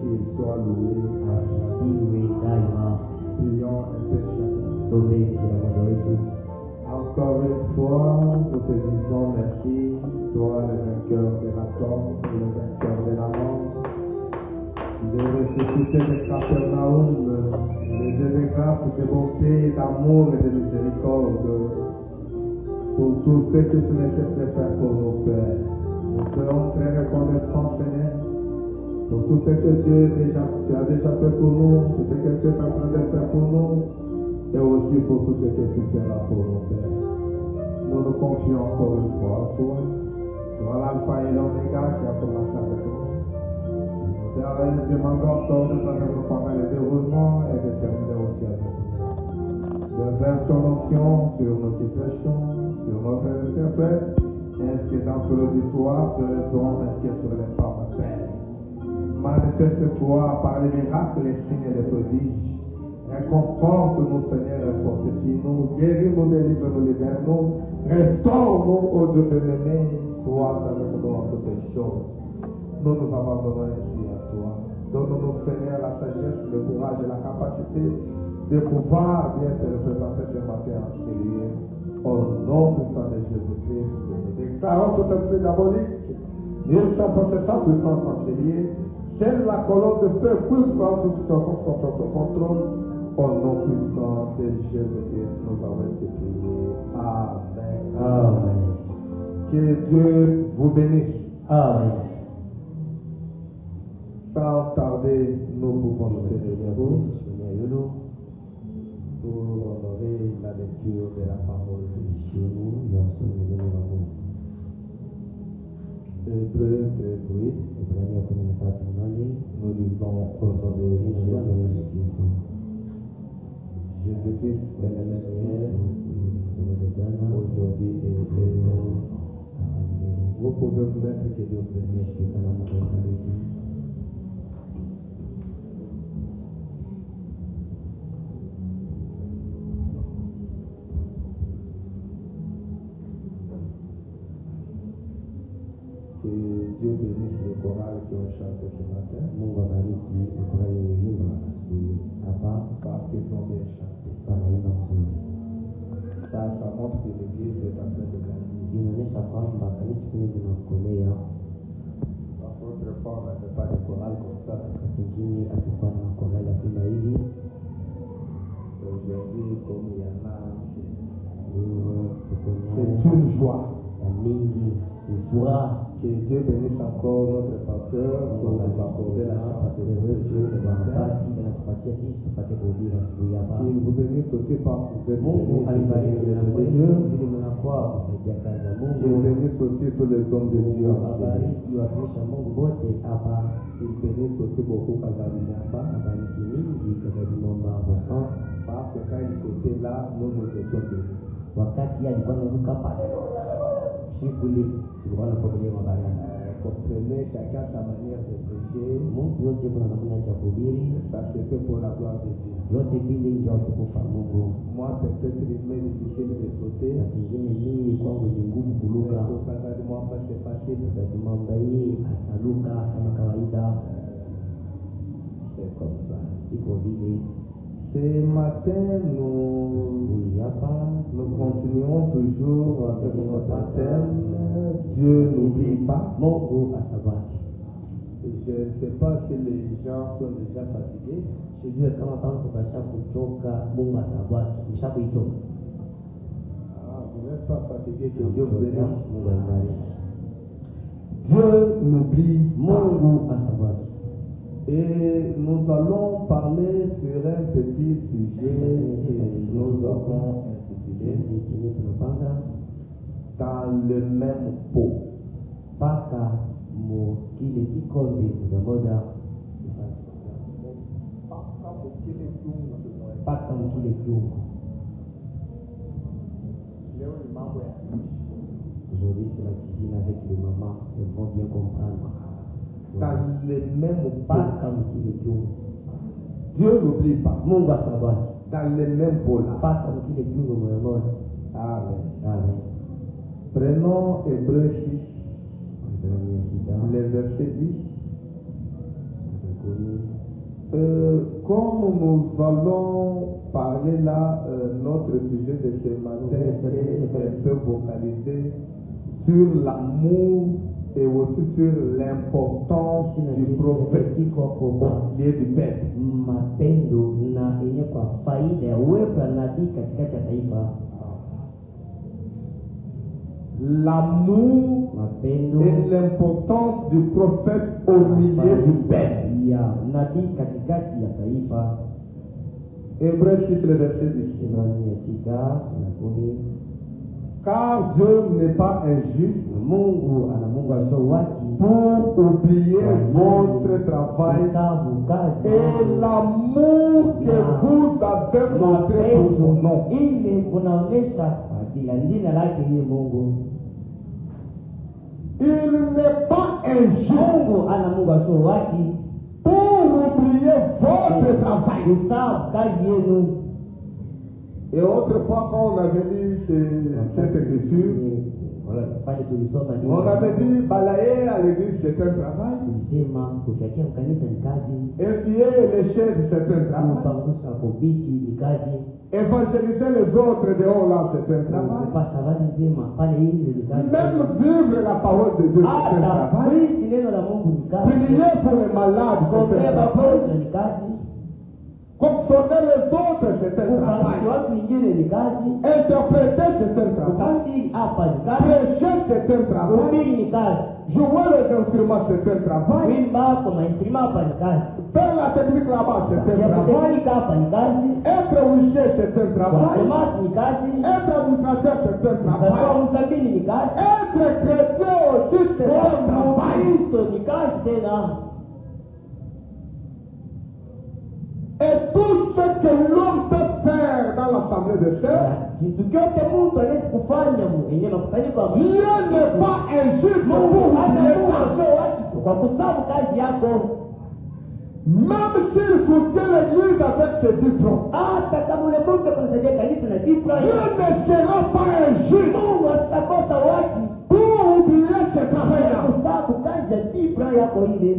Qu'il soit loué. Prions un peu chacun. Encore une fois, nous te disons merci, toi le vainqueur de l'atome, le vainqueur de la mort, de ressusciter de Capernaum, de donner grâce de bonté, d'amour et de miséricorde pour tout ce que tu ne cesses de faire pour nos pères. Nous serons très reconnaissants, Seigneur, pour tout ce que tu as déjà fait pour nous, tout ce que tu es en train de faire pour nous, et aussi pour tout ce que tu feras pour nos pères. Nous nous confions encore une fois à toi. Toi l'alpha et l'oméga qui a commencé avec nous. Nous demandons encore de faire pendant le déroulement et de terminer aussi avec nous. De verse ton onction sur nos prêchons, sur notre interprète, ainsi que dans tout l'auditoire, sur les hommes, ainsi que sur les femmes, Père. Manifeste-toi par les miracles, les signes et les prodiges. Réconforte-nous, Seigneur, et fortifie-nous. Guéris-nous, délivre-nous, libère-nous. Restaure-nous, ô Dieu bien-aimé. Sois avec nous en toutes choses. Nous nous abandonnons ainsi à toi. Donne-nous, Seigneur, la sagesse, le courage et la capacité de pouvoir bien te représenter ce matin en sérieux. Au nom puissant de Jésus-Christ, nous déclarons tout esprit diabolique. Nul sans sa puissance en sérieux. Seule la colonne de feu puisse prendre toute situation sous son propre contrôle. Au nom puissant de Jésus-Christ, nous avons été priés. Amen. Amen. Que Dieu vous bénisse. Amen. Sans tarder, nous pouvons nous tenir debout pour honorer la lecture de la parole de Dieu. Hébreu 13:8. Nous lisons aujourd'hui Jésus-Christ est le Seigneur, aujourd'hui et éternellement. Vous pouvez vous mettre que Dieu bénisse. Que Dieu bénisse les chorales qui ont chanté ce matin. Parce qu'ils ont bien chanté. Ça montre que l'église est en train de gagner. Parfois, autrefois, on n'avait pas de chorale comme ça. Aujourd'hui, comme il y en a, c'est une joie. Que Dieu bénisse encore notre pasteur pour nous accorder la chance de prêcher ce matin. Qu'il vous bénisse aussi parce que vous êtes bénis. Qu'il bénisse aussi tous les hommes de Dieu. Qu'il bénisse aussi beaucoup Kazabinamba. Parce que quand il était là, nous nous étions bénis. Comprenez chacun sa manière de prêcher. Ça se fait pour la gloire de Dieu. Moi, peut-être il m'est difficile de sauter. Pour moi, c'est facile. C'est comme ça. Ce matin, nous continuons toujours avec notre thème. Dieu n'oublie pas. Je ne sais pas si les gens sont déjà fatigués. Vous n'êtes pas fatigués, que Dieu vous bénisse. Dieu n'oublie pas. Et nous allons parler sur un petit sujet que nous avons intitulé Dans le même pot. Aujourd'hui, c'est la cuisine avec les mamans. Elles vont bien comprendre. Dans le même pot. Dieu n'oublie pas. Dans le même pot là. Amen. Prenons Hébreu 6. le verset 10. Comme nous allons parler là, notre sujet de ce matin est un peu focalisé sur l'amour et aussi sur l'importance du prophète au milieu du peuple. Mapendo na yenye kwa faida ya uwepo wa nabii katikati ya taifa. L'amour et l'importance du prophète au milieu du peuple. Ya nabii katikati ya taifa. Hébreux 6 le verset 10. Car Dieu n'est pas injuste pour oublier votre travail et l'amour que vous avez montré pour son nom. Il n'est pas injuste pour oublier votre travail. Et autrefois, quand on avait lu cette écriture, on avait dit balayer à l'église c'est un travail. Essuyer les chaises c'est un travail. Évangéliser les autres dehors là c'est un travail. Même vivre la parole de Dieu c'est un travail. Prier pour les malades c'est un travail. Consoler les autres, c'est un travail. Interpréter, c'est un travail. Prêcher, c'est un travail. Jouer les instruments, c'est un travail. Faire la technique là-bas, c'est un travail. Être huissier, c'est un travail. Être administrateur, c'est un travail. Être chrétien aussi, c'est un travail. Et tout ce que l'homme peut faire dans l'assemblée de sœurs, Dieu n'est pas injuste pour même s'il soutient l'église avec ses 10 francs, Dieu ne sera pas injuste pour oublier ce travail-là.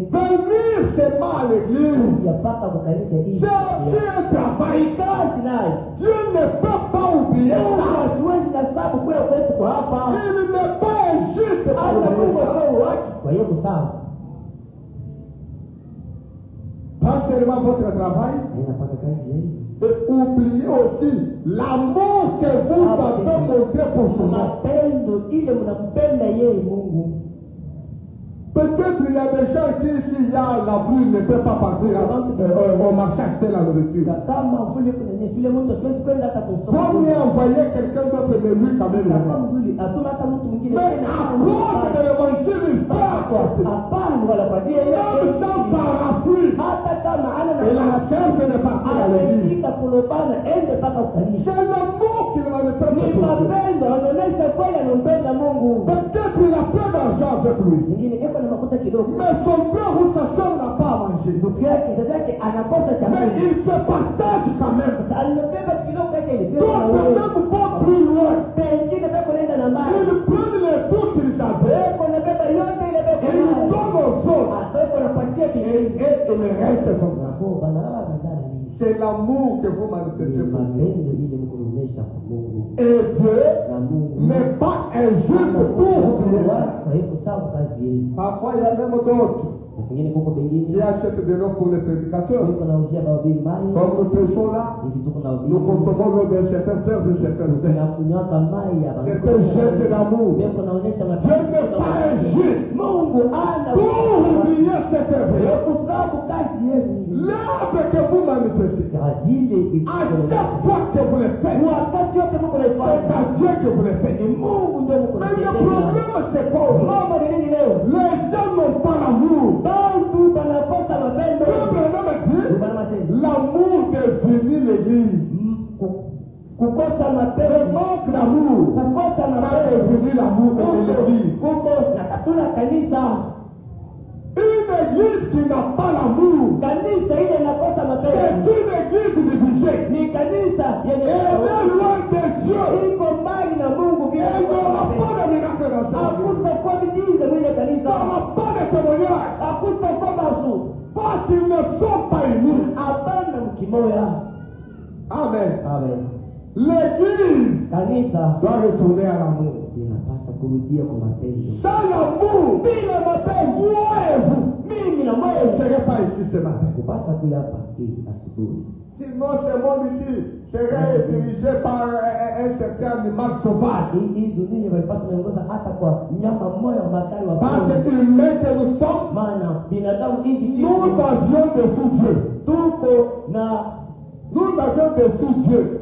Venir seulement à l'église, c'est aussi un travail. Dieu ne peut pas oublier ça. Il n'est pas injuste pour oublier ça. Pas seulement votre travail, et oubliez aussi l'amour que vous avez montré pour son nom. Peut-être il y a des gens qui, s'il y a la pluie, ne peuvent pas partir au marché acheter la nourriture. Faut mieux envoyer quelqu'un d'autre, mais lui quand même. Mais à cause de l'évangile, il faut apporter. Même sans parapluie, il accepte de partir à l'église. C'est l'amour qu'il manifeste. Peut-être il a peu d'argent avec lui. Mais son frère ou sa soeur n'a pas à manger. Mais il se partage quand même. D'autres même vont plus loin. Ils prennent les tours qu'ils avaient et ils donnent aux autres. Et ils restent comme ça. C'est l'amour que vous manifestez pour nous. Et Dieu n'est pas injuste pour vous. Parfois, il y a même d'autres qui achètent des noms pour les prédicateurs. Comme nous prêchons là, nous consommons l'eau de certains frères et de certains sœurs. C'est un geste d'amour. Dieu n'est pas injuste pour oublier cette œuvre. L'œuvre que vous manifestez, à chaque fois que vous le faites, c'est à Dieu que vous le faites. Mais le problème, c'est quoi? Les gens n'ont pas l'amour. L'amour définit l'église. Le manque d'amour définit l'amour de l'église. Une église qui n'a pas l'amour, c'est une église divisée. Elle est loin de Dieu. Elle n'aura pas de miracle dans sa vie. kanisa pas de témoignage. akustokomasu Parce qu'ils ne sont pas unis. abana mkimoya. Amen. Amen. L'église Kanisa doit retourner à l'amour. linapaswa kurudia kwa mapendo. Sans l'amour, Bila mapendo, moi et vous, mimi na je ne wewe serai pas ici ce matin. kupasa kuyapa hii asubuhi. Sinon, ce monde ici serait dirigé par un certain animal sauvage. Hii dunia inapaswa kuongoza hata kwa mnyama mmoja makali wa Parce pori. que humains que nous sommes, Maana binadamu hivi nous avions déçu Dieu. tuko na Nous avions déçu Dieu.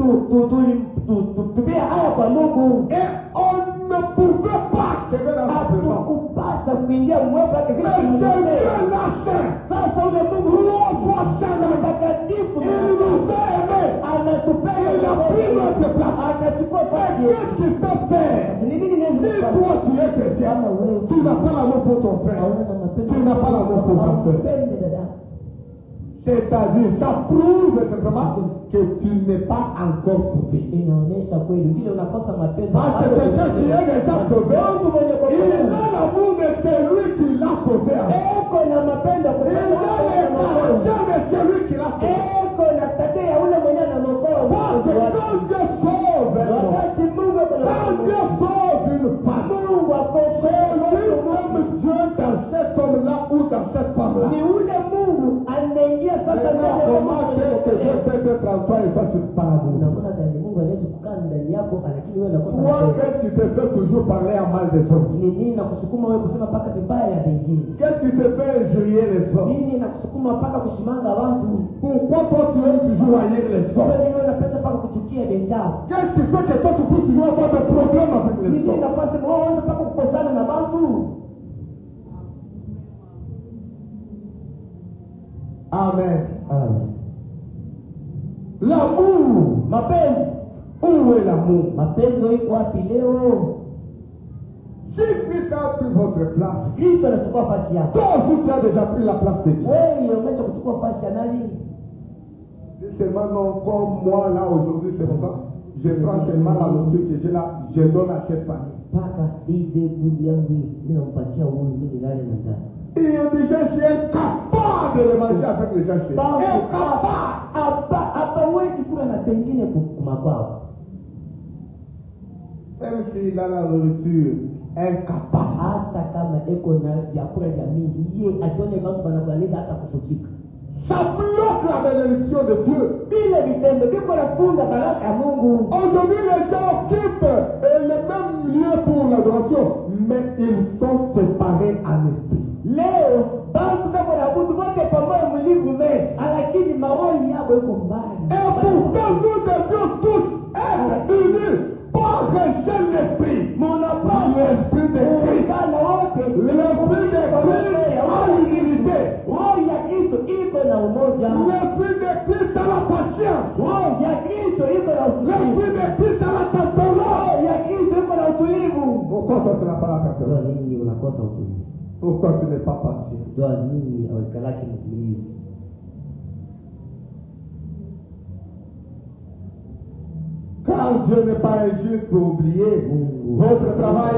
tupia haya kwa Mungu. Et on ne pouvait pas accéder dans sa présence. Hatukupasa kuingia mwepo wake Mais c'est Dieu la saint. Sasa ule Mungu Trois fois saint, mtakatifu il nous a aimés. anatupenda, Il a pris notre place. akachukua nafasi Mais qu'est-ce qu'il peut faire? Ni nini Si naweza toi tu es chrétien, tu n'as pas l'amour pour ton frère. Tu n'as pas l'amour pour ta soeur. C'est-à-dire, ça prouve simplement que tu n'es pas encore sauvé. Inaonyesha kweli vile unakosa mapendo. Parce que quelqu'un qui est déjà sauvé, il a l'amour de celui qui l'a sauvé. Eko na mapendo Il a le caractère de celui qui l'a sauvé. eko na tabia ya ule mwenye anamokoa. Parce que quand Dieu sauve un homme, Wakati Mungu quand Dieu sauve une femme, Mungu akosoa c'est lui-même Dieu dans cet homme-là ou dans cette femme-là. ni ule Mungu anaingia sasa Maintenant, comment est-ce que Dieu peut être en toi et toi tu ne parles pas? Unaona gani Mungu anaweza kukaa ndani yako lakini wewe unakosa Toi, mapendo. qu'est-ce qui te fait toujours parler en mal des hommes? Ni nini nakusukuma wewe kusema paka vibaya ya wengine? Qu'est-ce qui te fait injurier les hommes? Nini nakusukuma paka kushimanga watu? Pourquoi toi tu aimes toujours haïr les hommes? Wewe ndio unapenda paka kuchukia wenzao. Qu'est-ce qui fait que toi tu peux toujours avoir des problèmes avec les Nini hommes? nafasi wewe unaweza paka kukosana na watu? Amen. Amen. L'amour. Mapendo. Où est l'amour? Mapendo iko wapi leo? Si Christ a pris votre place, Kristo anachukua nafasi yako. toi aussi tu as déjà pris la place de Dieu. Wewe umesha kuchukua nafasi ya nani? Si seulement non, comme moi là aujourd'hui, c'est comme ça. Je prends seulement la nourriture que j'ai là, je donne à cette famille. Paka ide budi yangu mimi nampatia huyu mimi nilale na njaa. Et des gens sont incapables de manger avec les gens chez eux. Incapables. Hapawezi kula na pengine kumakwao. Même s'il a la nourriture, incapable. Hata kama eko na vyakula vya mingi, ye akione watu wanakualiza hata kufutika. Ça bloque la bénédiction de Dieu. Vile vitendo viko nafunga baraka ya Mungu. Aujourd'hui, les gens occupent le même lieu pour l'adoration, mais ils sont séparés en esprit. Leo bantu bako na budu wote pamoja mlivu lakini maroho yao iko mbali. Et pourtant, nous devions tous être unis par un seul esprit. L'esprit de Christ. L'esprit de Christ a l'unité. Roho ya Kristo iko na umoja. L'esprit de Christ a la patience. Roho ya Kristo iko na L'esprit de Christ a la tempérance. Roho ya Kristo iko na utulivu. Pourquoi toi tu n'as pas la Ndio tempérance? nini unakosa utulivu? Pourquoi tu n'es pas patient? Ndio nini aukalaki mtulivu? Quand Dieu n'est pas injuste pour oublier votre travail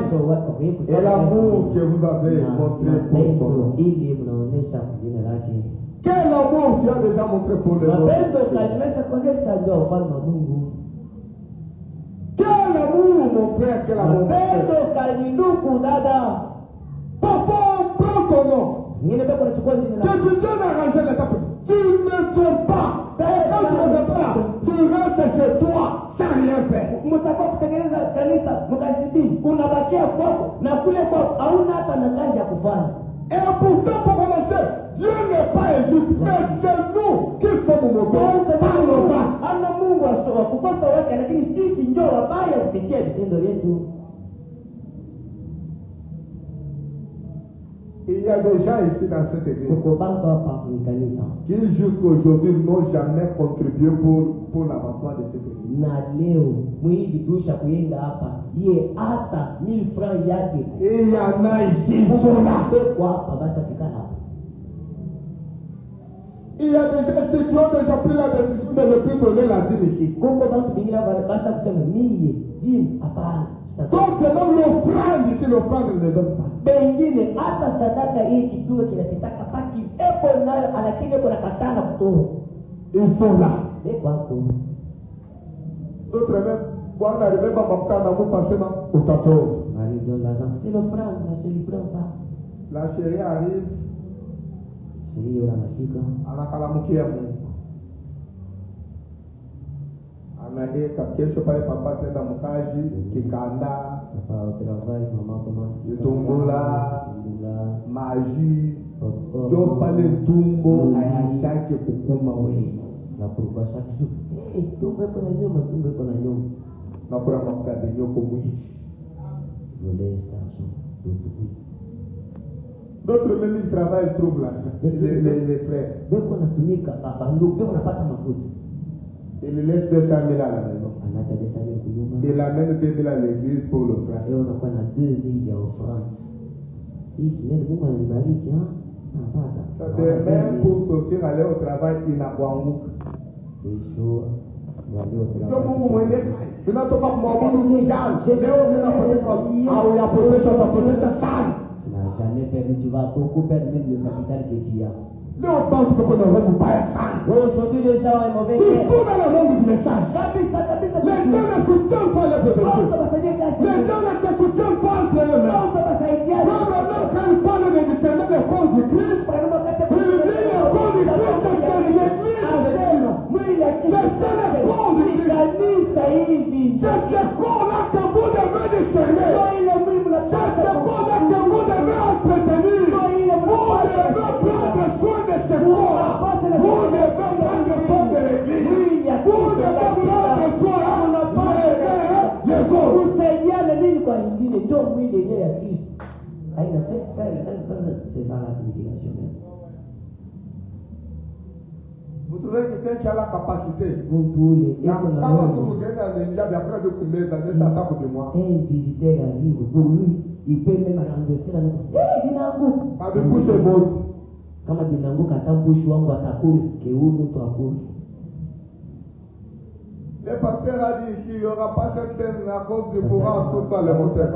et l'amour que vous avez montré pour son nom. Ili mnaonesha jina lake. Quel amour tu as déjà montré pour le monde? Mapendo kalimesha kuonesha ndio ufalme wa Mungu. Quel amour mon frère, quel amour mon frère. Mapendo kalinduku dada. Parfois on prend ton nom. Zingine bado unachukua jina lake. Que tu viens d'arranger les tapes. Tu ne viens pas. Et quand tu ne viens pas, tu restes chez toi sans rien faire. Mtakuwa kutengeneza kanisa mkazibii, unabakia kwako na kule kwako hauna hata na kazi ya kufanya. Et pourtant pour commencer, Dieu n'est pas injuste, mais c'est nous qui sommes mauvais par nos actes. Ana Mungu wa kukosa wake, lakini sisi ndio wabaya kupitia vitendo vyetu. Il y a des gens ici dans cette église Uko bantu hapa ni kanisa. qui jusqu'aujourd'hui n'ont jamais contribué pour l'avancement de cette église. Na leo mwili tuisha kuenda hapa, ye hata 1000 francs yake. Et il y en a ici, ils sont là. Kwa hapa basi fikana hapa. Il y a des gens qui ont déjà pris la décision de ne plus donner la dîme ici. Kuko bantu bingine basa kusema mie dini hapana. Donc même l'offrande ici, l'offrande ne donne pas. Bengine hata sadaka hii kitungo kinapitaka paki epo nayo lakini kuna katana kutoa. Ils sont là. Eko hapo. D'autres même, quand on arrive à Bamkana, vous passez au tato. Marie donne l'argent, c'est l'offrande, la chérie prend ça. La chérie arrive. Chérie yola mafika. Anakalamukia Mungu. Anaeka kesho pale papa tenda mkaji kikanda. Papa au travail, maman commence. Tumbola, magie. Yo pale tumbo ayachake kukuma wewe. Na pourquoi chaque jour tumbe kuna nyuma. Na kura makade nyoko mwishi. D'autres même ils travaillent, ils trouvent l'argent. Les frères. Beko natumika bandugu beko napata makuta. Il laisse 200 000 à la maison. Anacha 200 000 kunyumba. Il amène 2 000 à l'église pour le frère. Et on a quoi na 2 000 ya offrande. Hii semaine Mungu anibariki napata. Même pour sortir aller au travail inakuanguka. Kesho ndio Mungu mwenyewe tunatoka kumwabudu Mungu. Leo ninapoteza au yapoteza utapoteza sana. Na jamais perdu, tu vas beaucoup perdre même le capital que tu as. Leo pense que kuna roho mbaya sana. Aujourd'hui les gens ont mauvais cœur. Surtout dans le monde du message. Kabisa. Les gens ne soutiennent pas les bébés. Les gens ne se soutiennent pas entre eux-mêmes. Quand il parle de discerner les causes du Christ, il dit les causes du Christ, c'est l'église. C'est les causes du Christ. C'est ce qu'on a que vous devez discerner. C'est ce qu'on a que vous devez entretenir. Vous devez prendre soin de ce corps. Vous devez prendre soin de l'église. Vous devez prendre soin les autres. Kusaidiana nini kwa wengine ndio mwili yenyewe ya Kristo. Haina c'est ça la signification. Vous trouvez quelqu'un qui a la capacité. Un visiteur arrive, pour lui, il peut même renverser la maison. Binangu. Kama binangu katambushi wangu atakuri, keu mtu akuri. Le pasteur a dit ici, il n'y aura pas cette scène à cause du courant, tout ça, le moteur.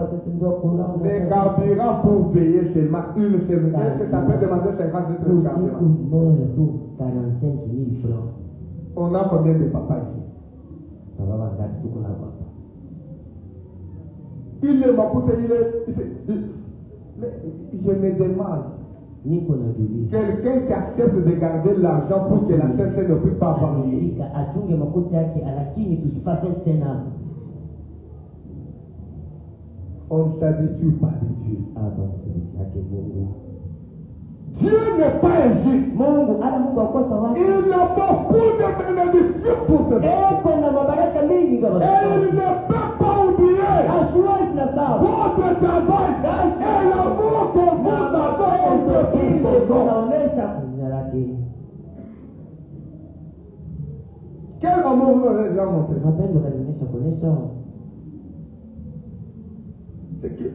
Les carburants pour veiller seulement une semaine. Est-ce que ça peut demander 50 litres de carburant? 45 000 francs. On a combien de papas ici? Il est ma coûte, je me demande. Quelqu'un qui accepte de garder l'argent pour que la scène ne puisse pas varier. On ne s'habitue pas de Dieu. Dieu n'est pas injuste. Il a beaucoup de bénédictions pour ce peuple. Et il ne peut pas oublier votre travail et l'amour que vous avez entrepris pour nous. Quel amour vous avez déjà montré? C'est que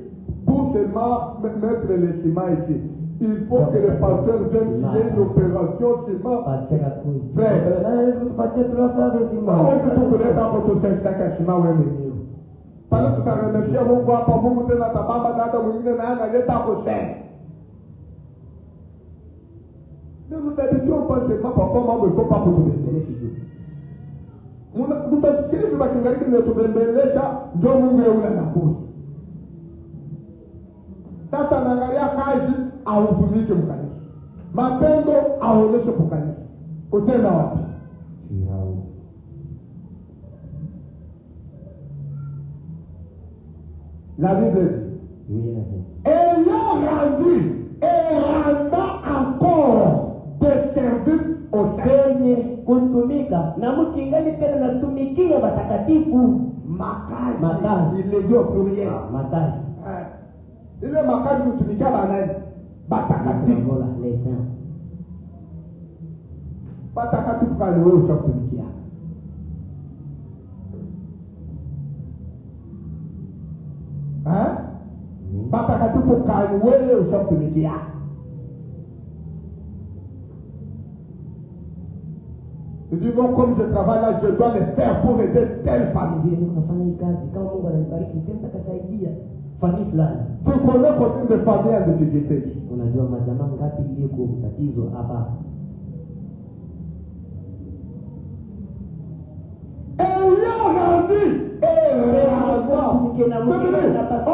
pour seulement mettre les ciments ici, il faut que le pasteur vienne qu'il y ait une opération ciment. Frère, est-ce que tu connais ta photo 5 ciment ou un milieu? Parce que tu as remercié mon bois pour mon goûter dans ta bamba dans mon milieu, dans un état côté. Ne nous habituons pas seulement parfois, il ne faut pas pour te maintenir. Nous t'expliquons que tu vas te maintenir, tu vas te maintenir, sasa naangalia kazi autumike mkanisa. Mapendo aoneshe kwa kanisa. Utenda wapi? La Bible dit ayant rendu et rendant encore des services au Seigneur. Kutumika na mkingali tena natumikia watakatifu. Makazi. Il est dit au pluriel. Makazi. Ile makazi kutumikia banani? Batakatifu. Les saints. Batakatifu kani wewe ushakutumikia. Batakatifu kani wewe ushakutumikia. Il dit non, comme je travaille là, je dois le faire pour aider telle famille. Vile niko nafanya hii kazi, kama Mungu ananibariki nitaenda kasaidia familia fulani. Tu connais combien de familles en difficulté? Unajua majamaa ngapi liko tatizo hapa? Ayant rendu on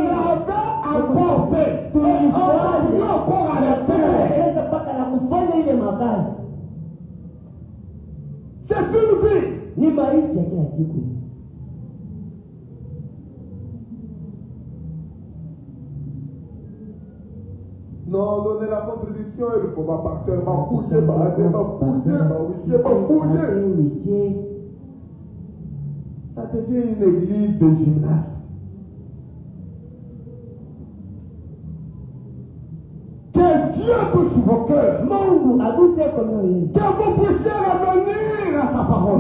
l'avait encore fait. On continue encore à le faire. C'est une vie. Ni maisha kila siku. Non, donnez la contribution, il faut ma pasteur, ma bouger, ma bouger. Ça devient une église de gymnastes. Que Dieu touche vos cœurs. Que vous puissiez revenir à sa parole.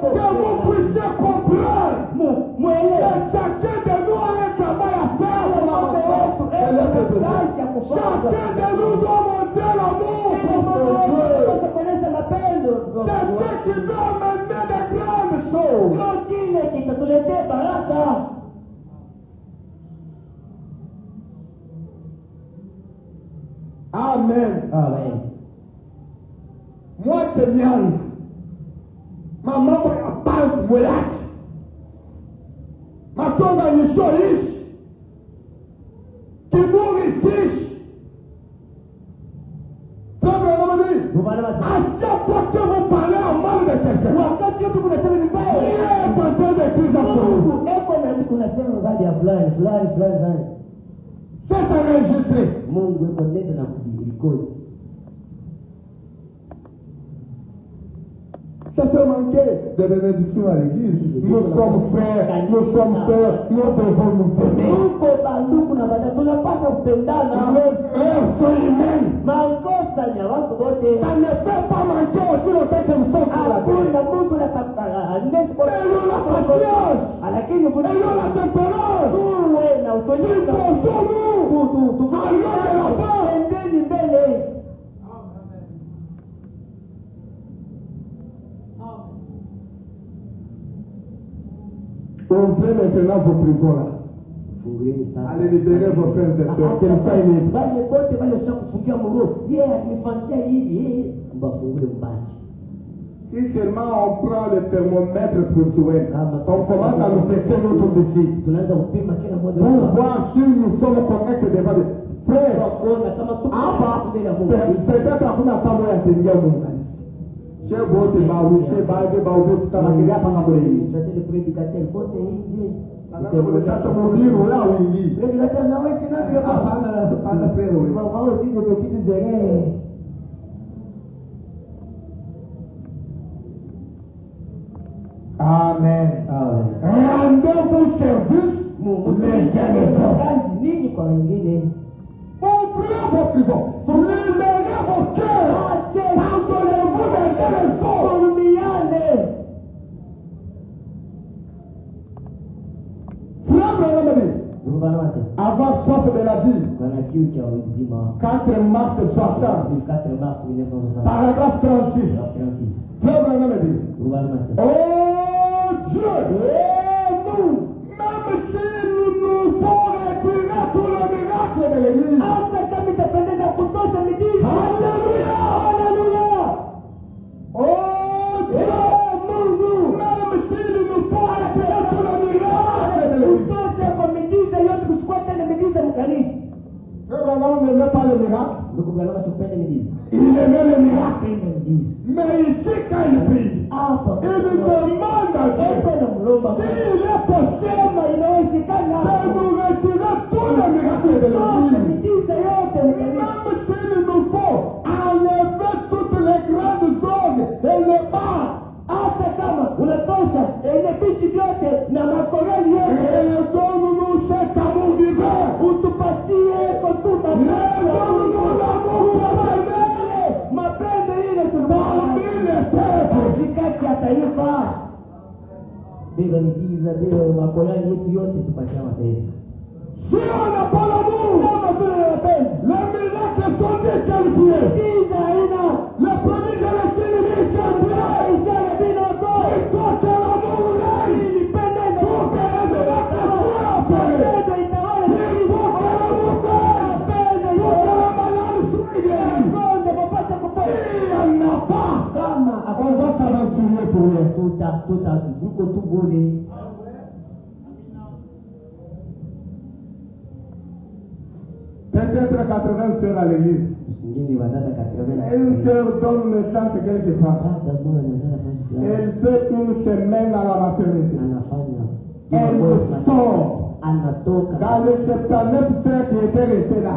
Que vous puissiez comprendre que chacun de nous a un travail à faire pour la parole. Chacun de nous doit montrer l'amour pour notre Dieu. C'est ce qui doit amener de grandes choses. Amen. Amen. Moi, c'est Mian. Ma maman a pas de voyage. Ma tombe a une riche. Qui mourit riche. À chaque fois que vous parlez en mal de quelqu'un, Dieu est en train d'écrire dans son livre. C'est enregistré. Ça fait manquer de bénédiction à l'église. Nous sommes frères, nous sommes sœurs, nous devons nous aimer. Les frères sont humains. Ça ne peut pas manquer aussi longtemps que nous sommes sur la terre. Ayons la patience. Ayons la tempérance. Supportons-nous. Allons de la part. Ouvrez maintenant vos prisons là. Allez libérer vos frères et sœurs. Qu'ils soient libres. Si seulement on prend le thermomètre spirituel, on commence à nous tester notre défi. Pour voir si nous sommes corrects devant Dieu. Frère, peut-être à vous n'attendre à tenir mon gars. Je vote baoudi, baoudi, baoudi, tout à l'heure, il y a pas de problème. Amen. Rendez-vous service, les bienfaits. Ouvrez vos prisons, libérez vos cœurs, pardonnez-vous des raisons. Avant soif de la vie, 4 mars 60, paragraphe 36. Frère Branham dit, oh Dieu, même si nous nous font retirer tout le miracle de l'église, alléluia, alléluia, oh Dieu, même si nous nous font retirer tout le miracle de l'église. Frère Branham n'aimait pas le miracle. Il aimait le miracle. Mais ici, quand il prie, il demande à Dieu s'il est possible de nous retirer tous les miracles de l'église. Même s'il nous faut enlever toutes les grandes zones et les bas. Donne-nous cet amour divin. Donne-nous l'amour fraternel parmi les peuples. Si on n'a pas l'amour, les miracles sont disqualifiés. Les prodiges et les signes Peut-être 80 sœurs à l'église. Mwingine wadada 80. Et une sœur donne naissance quelque part. Elle fait une semaine à la maternité. Elle sort. Dans les 79 sœurs qui étaient restées là,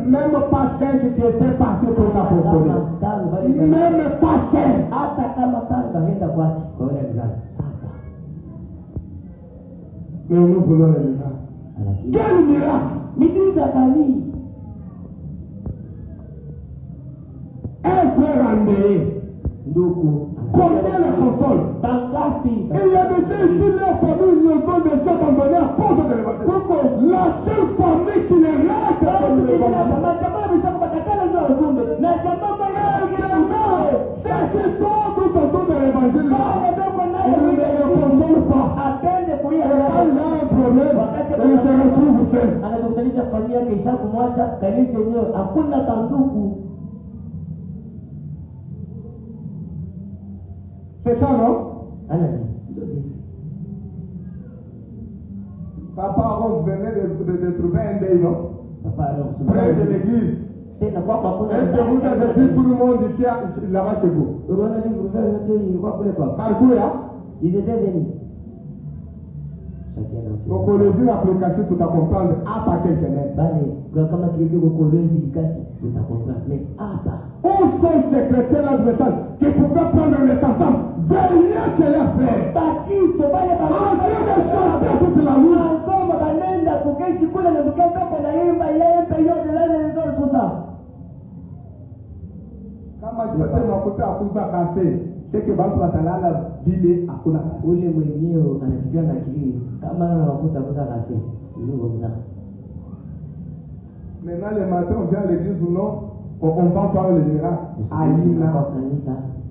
même pas 5 qui étaient partis pour l'apostolé. Même pas 5. Mais nous voulons le miracle. Quel miracle? Un frère endeuillé. Combien les consoles? Et il y a des gens ici, leur famille, ils ont déjà abandonné à cause de l'évangile. La seule famille qui les reste de l'évangile. C'est ce sont tout autour de l'évangile là. Ils ne les consolent pas. Et quand il y a un problème, ils se retrouvent seuls. C'est ça, non? Papa, on venait de trouver un deuil, non? Près de l'église. Est-ce que vous avez vu tout le monde ici, là-bas chez vous? Parcours, hein? Ils étaient venus. Au collège, l'application, tout à comprendre, à pas quelqu'un. Où sont ces chrétiens-là de message qui pouvaient prendre le temps, veiller chez leurs frères, en train de chanter toute la nuit? Quand moi je peux m'écouter à Kousa Café, c'est que Bantu Batalala vile hakuna. Ule mwenyewe anapiga na akili kama anakuta Kousa Café. Maintenant le matin on vient à l'église ou non, on va voir le miracle. Aïna.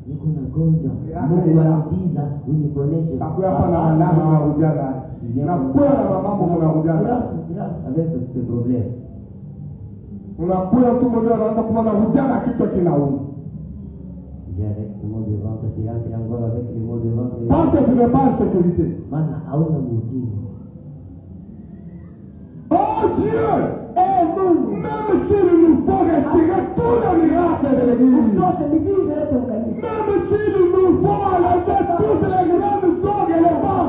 Niko na gonja. Mungu anitiza uniponeshe. Takuya hapa na malamu unarudia naye. Na kuya na mambo unarudia naye. Avec des problèmes. Unakuya mtu mmoja anaanza kuona rudia na kichwa kinauma. Avec le mot de ventre, tu rentres encore avec le mot de ventre. Parce que tu n'es pas en sécurité. Oh Dieu! Même s'il nous faut retirer tous les miracles de l'église, même s'il nous faut enlever toutes les grandes orgues et les bancs,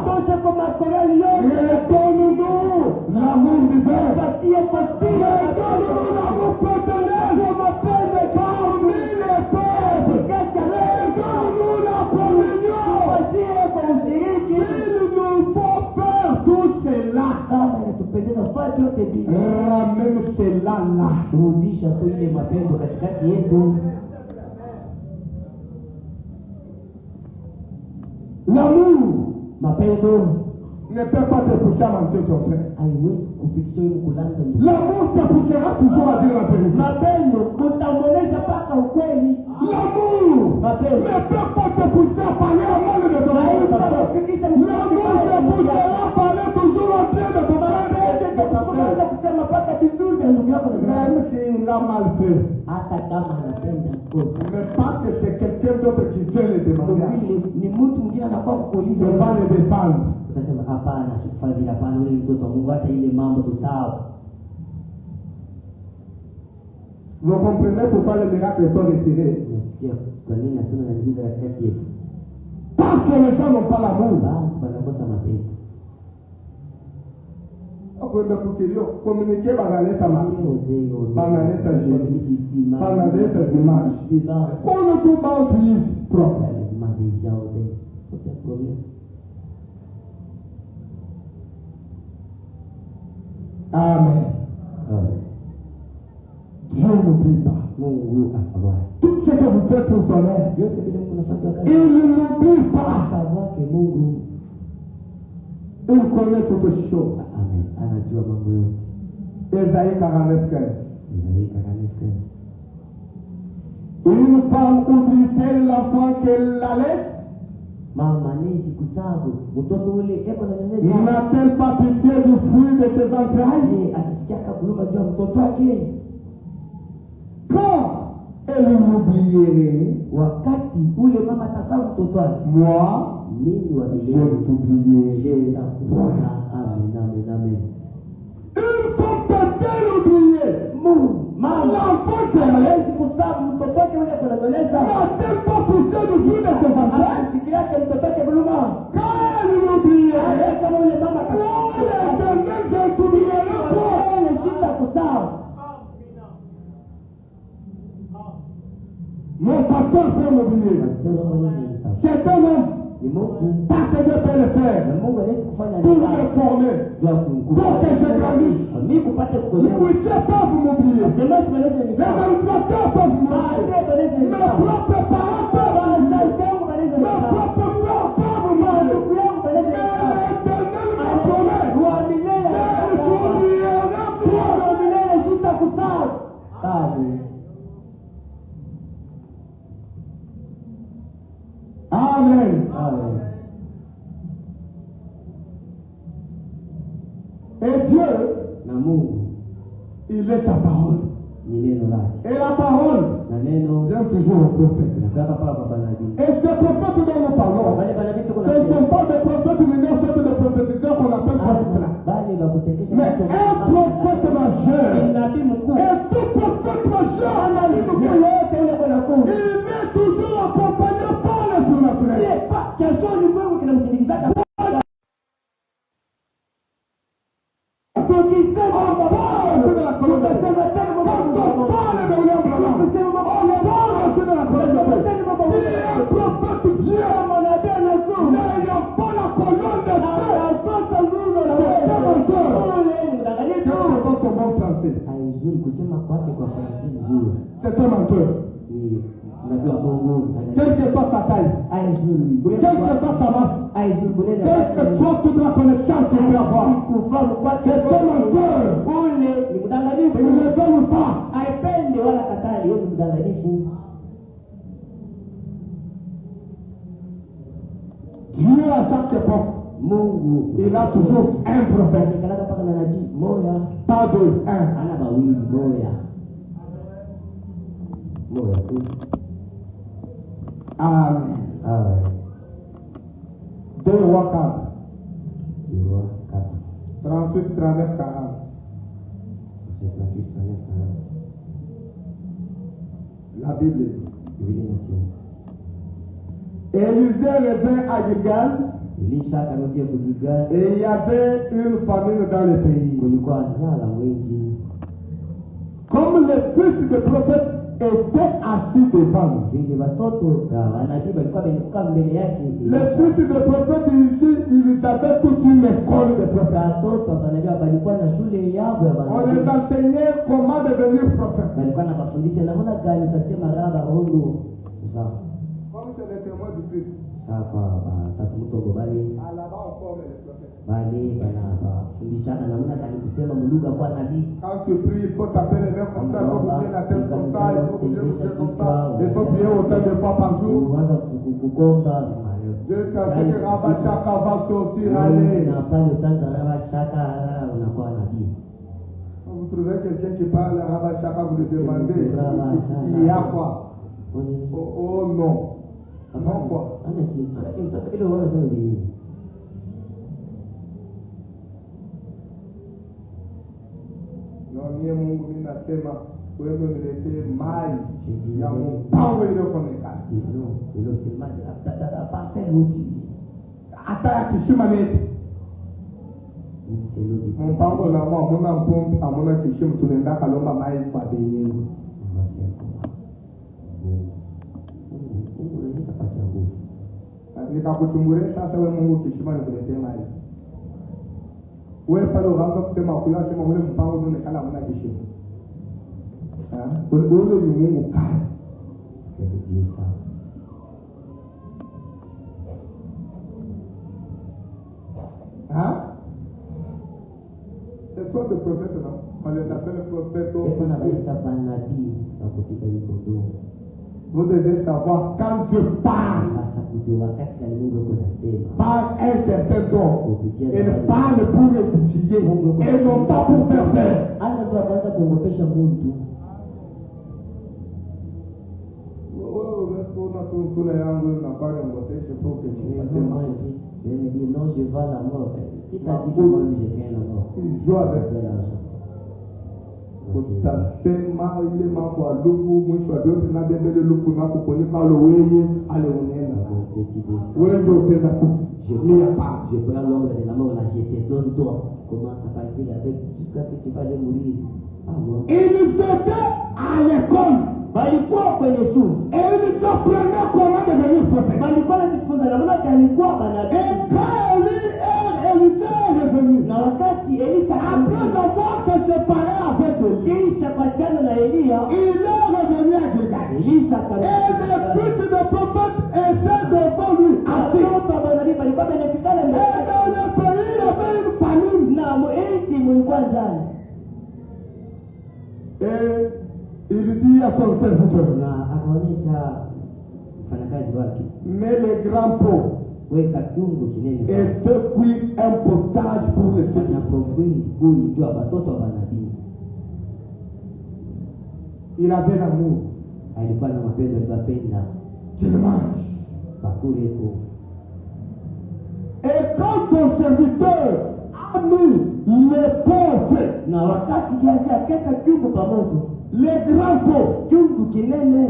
redonne-nous l'amour divin, redonne-nous l'amour fraternel, parmi les peuples, redonne-nous la communion. Il nous faut faire tout cela. Ramène cela là. Rudisha tu ile mapendo katikati yetu. L'amour, mapendo ne peut pas te pousser à mentir ton frère. Haiwezi kufikisha wewe kulanda ndugu. L'amour te poussera toujours à dire la vérité. Mapendo utamuonesha paka ukweli. L'amour mapendo ne peut pas te pousser à parler à mal de ton frère. L'amour te poussera à parler toujours à bien de ton frère. Même s'il a mal fait. Mais parce que c'est quelqu'un d'autre qui vient le demander. Il va le défendre. Vous comprenez pourquoi les miracles sont retirés? Parce que les gens n'ont pas l'amour. Communiquer banaleta banaleta génie, banaleta dimanche. Qu'on ne trouve pas un livre propre. Amen. Dieu n'oublie pas. Tout ce que vous faites pour son aide, il n'oublie pas. Il connaît toutes choses. Ésaïe 49:15. Une femme oublie-t-elle l'enfant qu'elle allait? N'a-t-elle pas pitié du fruit de ses entrailles? Quand elle m'oublierait, moi, je t'oublierai. Une fois peut-elle oublier l'enfant qui est allé hawezi kusaa mtoto wake yule kunanyonyesha. n'a-t-elle pas poussé de vie de ses enfants? Sikio yake mtoto wake buluma. Quand elle m'oubliait, Kama yule mama moi l'Éternel, je ne t'oublierai pas. ile sita kusaa. Mon pasteur peut m'oublier. C'est un homme. Parce que Dieu peut le faire. Pour me former. Pour que je grandisse. Ne puissiez pas vous m'oublier. Les administrateurs peuvent vous m'oublier. Mes propres parents peuvent vous m'oublier. Mes propres frères peuvent vous m'oublier. Mais l'Éternel m'a promis. Je ne t'oublierai pas. Amen. Amen. Et Dieu, na Mungu, il est sa parole. ni neno lake. Et la parole Na neno vient toujours au prophète. nakaka pala kwa nabii. Et ces prophètes dont nous parlons, Bale banabii tuko ce ne sont pas des prophètes mineurs, c'est des prophétiseurs qu'on appelle prophètes là. bale bakutekesha. Mais un prophète majeur, nabii mkuu. et tout prophète majeur, il est toujours accompagné par le surnaturel. C'est un menteur. Quelle que soit sa taille, quelle que soit sa masse, quelle que soit toute la connaissance qu'il peut avoir, c'est un menteur. Il ne le veut pas. Dieu à chaque époque, il a toujours un prophète. Pas deux, un. Amen. 2 Rois 4. 38, 39, 40. La Bible dit. Élisée revint à Gilgal. Et il y avait une famine dans le pays. Comme les fils de prophètes étaient assis devant lui. Les fils de prophètes ici, ils avaient toute une école de prophètes. On les enseignait comment devenir prophète. Comme c'est les témoins du Christ. Là-bas on forme les prophètes. Quand tu pries, il faut taper les mains comme ça, il faut bouger la tête comme ça, il faut bouger comme ça. Il faut prier autant de fois par jour. Dieu t'a dit que Rabashaka va sortir, allez. Quand vous trouvez quelqu'un qui parle Rabashaka, vous lui demandez, il y a quoi? Oh non. Non quoi? Non, Mungu ninasema wewe niletee maji ya mpango iliyokonekana. Hata ya kishima neti. Mpango na mwa hamuna mpombe, hamuna kishima, tunaenda kalomba maji kwa bei yangu. Nikakuchungulia sasa wewe Mungu kishima nikuletee maji. Wewe pale unaanza kusema kuya sema ule mpango unaonekana hamna kishima. Ule ni Mungu kali. C'est soit de prophète là. On les appelle prophètes. Vous devez savoir quand Dieu parle par un certain don, il parle pour édifier et non pas pour faire peur. Non, je vais à la mort. Qui t'a dit que moi je viens à la mort? Il joue avec. utasema ile mambo ya lufu mwisho wa yote na bembele lufu na kuponika loweye ale unena wewe ndio utenda kulia pa. Je prends l'ongle de la main, on a jeté, donne-toi. Commence à parler avec jusqu'à ce que tu vas aller mourir. Ils étaient à l'école. Walikuwa kwenye shule. Et ils apprenaient comment devenir prophète. Walikuwa wanajifunza namna gani kuwa manabii. Et quand Élisée est revenu, na wakati Elisha après avoir se séparé avec Élie, kisha kuachana na Elia, il est revenu à Gilgal. Elisha Et les fils de prophètes étaient devant lui. watoto wa manabii walikuwa wanafikana Et dans le pays, il y avait une famine. na mwezi mulikuwa njaa. Et il dit à son serviteur, na akaonyesha mfanyakazi wake, mets les grands pots weka kiungo kinene et fais cuire un potage pour les fils. na profui huyu jua watoto wa manabii. Il avait l'amour Alikuwa na mapendo, alipenda qu'il mange. bakure ko. Et quand son serviteur a mis les pots faits, Na wakati kiasi akeka kiungo pamoja, les grands pots, kiungo kinene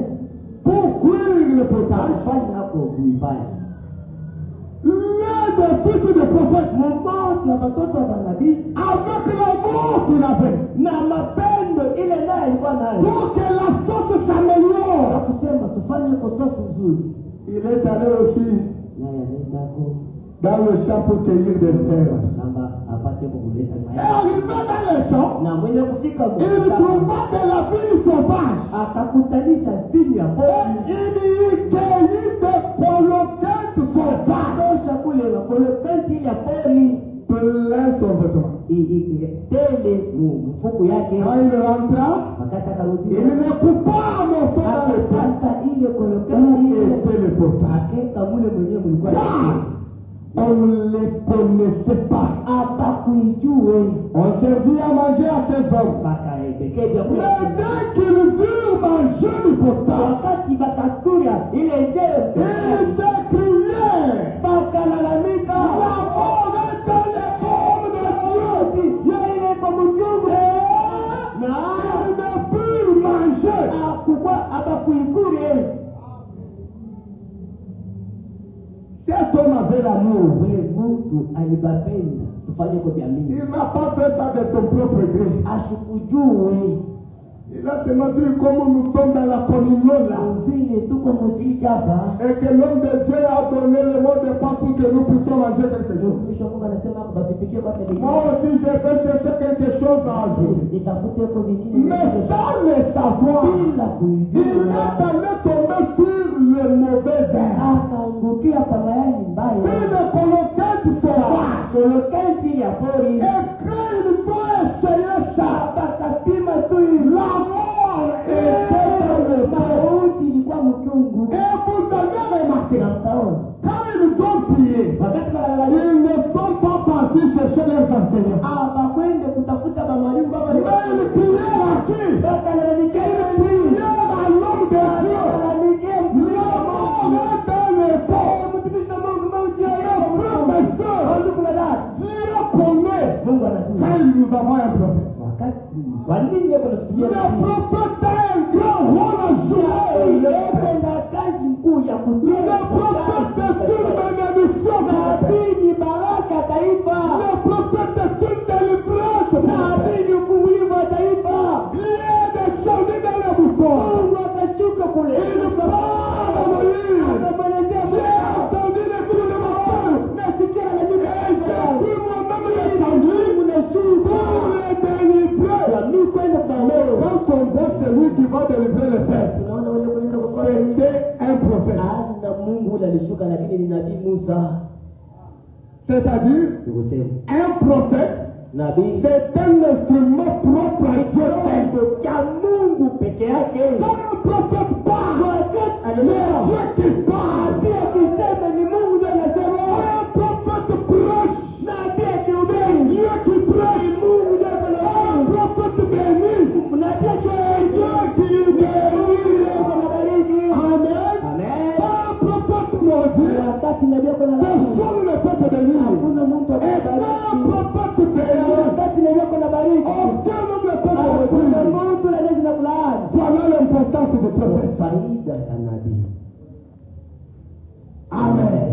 pour cuire le potage, alifanya hapo kuibali. l'un des fils de prophète, Mmoja wa watoto wa manabii avec l'amour qu'il avait, na mapendo ile naye alikuwa nayo, pour que la sauce s'améliore, na kusema tufanye kososi nzuri, il est allé aussi naye anaenda ko dans le champ pour cueillir des fèves. shamba apate kuleta Et mayai. arrivé dans le champ, Na mwenye kufika il trouva de la vigne sauvage. akakutanisha vitu ya Et pori, il y cueillit des coloquettes sauvages. tosha kule wakolokenti ya pori Plein son vêtement. tele mfuko yake. Quand il rentra, Wakati il akarudia le coupa à morceaux dans le pot. akapata ile Où kolokenti ile était le potage? akeka mule mwenyewe mulikuwa Car on ne les connaissait pas. atakuijue On servit à manger à ces hommes. bakaebekeja Mais dès qu'ils virent manger du potage, wakati bakakuya ile jeo ils s'écriaient, bakalalamika, la mort est dans les pommes de Dieu. ya ile kwa mchungu Et na ils ne purent manger. akukwa abakuikure. Cet homme avait l'amour. Ule mtu alibapenda tufanye kwa jamii, Il n'a pas fait ça de son propre gré. ashukujue Il a seulement dit comment nous sommes dans la communion là. vile tuko musiki hapa. Et que l'homme de Dieu a donné le mot de passe pour que nous puissions manger quelque chose. Mtumishi wa Mungu anasema batupikie kwa Moi aussi, je vais chercher quelque chose à ajouter. nitafute kwa vingine Mais sans le savoir, bila il kuijua est allé tomber sur le mauvais verre. akaangukia kwa mayai mbaya, Sur le coloquette sauvage. kolokenti ya pori. Et quand ils ont essayé ça, Bakapima tu la mort était dans le pot. mauti ilikuwa mchungu. Et vous allez remarquer, Na mtaona quand ils ont prié, wakati bakalalamika ils ne sont pas partis chercher leurs enseignants. abakwende kutafuta bamwalimu baba, Mais ils prièrent à qui? bakalalamika Ils prièrent à l'homme de Dieu. La mort est dans le pot. mtumishi wa Mungu mauti ya Frères et sœurs, ndugu na dada, Dieu connaît Mungu anajua quand nous avons un prophète. wakati kwa nini yako natutumia Le prophète a un grand rôle à jouer. ile na kazi kuu ya Le kutunza prophète est une bénédiction. nabii ni baraka taifa, Le prophète est une délivrance. nabii ni ufungulivu wa taifa. Il est descendu dans le buisson. Mungu akashuka kule Il parle à Moïse. akamwelezea J'ai entendu les coups de ma parole. nasikia na Et j'ai pris moi-même descendu pour les délivrer. mimi kwenda kwa leo. Quand on voit celui qui va délivrer le peuple, Tunaona wale kwenda kwa Mungu. c'était un prophète. Ana Mungu ule alishuka, lakini ni nabii Musa. C'est-à-dire, Tukusema un prophète, nabii c'est un instrument propre à Dieu seul. ndio cha Mungu peke yake. Quand un prophète parle, c'est Dieu qui parle. Nabii akisema ni Mungu ndiye anasema. Un prophète prêche, Nabii c'est akihubiri Dieu qui prêche. Mungu ndiye anasema. Un prophète bénit, Nabii c'est Dieu qui bénit. anabariki. Amen. Amen. Un prophète maudit, Wakati nabii ako na personne ne peut te bénir. hakuna mtu Et un atabariki. prophète béni, Wakati nabii ako na bariki, aucun homme ne peut te bénir. du prophète. faida ya nabii. Amen.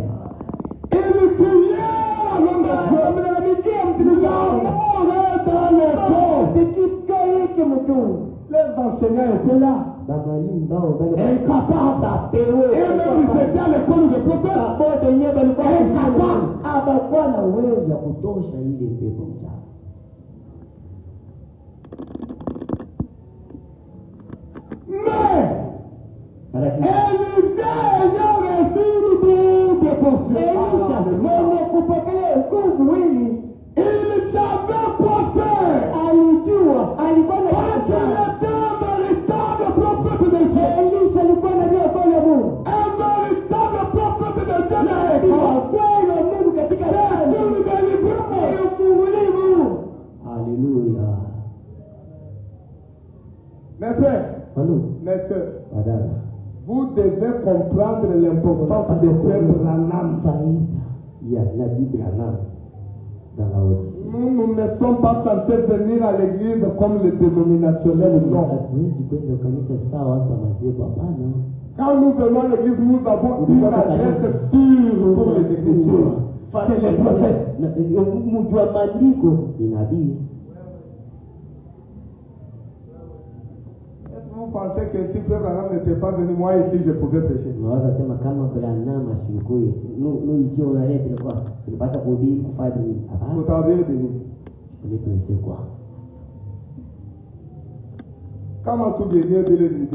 Il priait à l'homme de Dieu. Les enseignants étaient là. Incapables. Et même ils étaient à l'école de prophète. Hapakuwa na uwezo ya kutosha ile pepo mchafu. Mais Élisée ayant reçu une double portion, Elisha mwenye kupokea nguvu hili, il savait quoi faire. alijua alikuwa na Parce qu'il était un véritable prophète de Dieu. Elisha alikuwa na Mungu. Un véritable prophète de Dieu. Kweli wa Mungu katika C'est une délivrance. ufungulivu. Haleluya. Mes frères, mes soeurs, vous devez comprendre l'importance de frère Branham. Nous ne sommes pas censés venir à l'église comme les dénominationnels. Non. Quand nous venons à l'église, nous avons une adresse sûre pour les Écritures. C'est les prophètes. Vous pensez que si Frère Branham n'était pas venu, moi ici, je pouvais prêcher. Vous avez béni. Kama tu gagné de l'Église,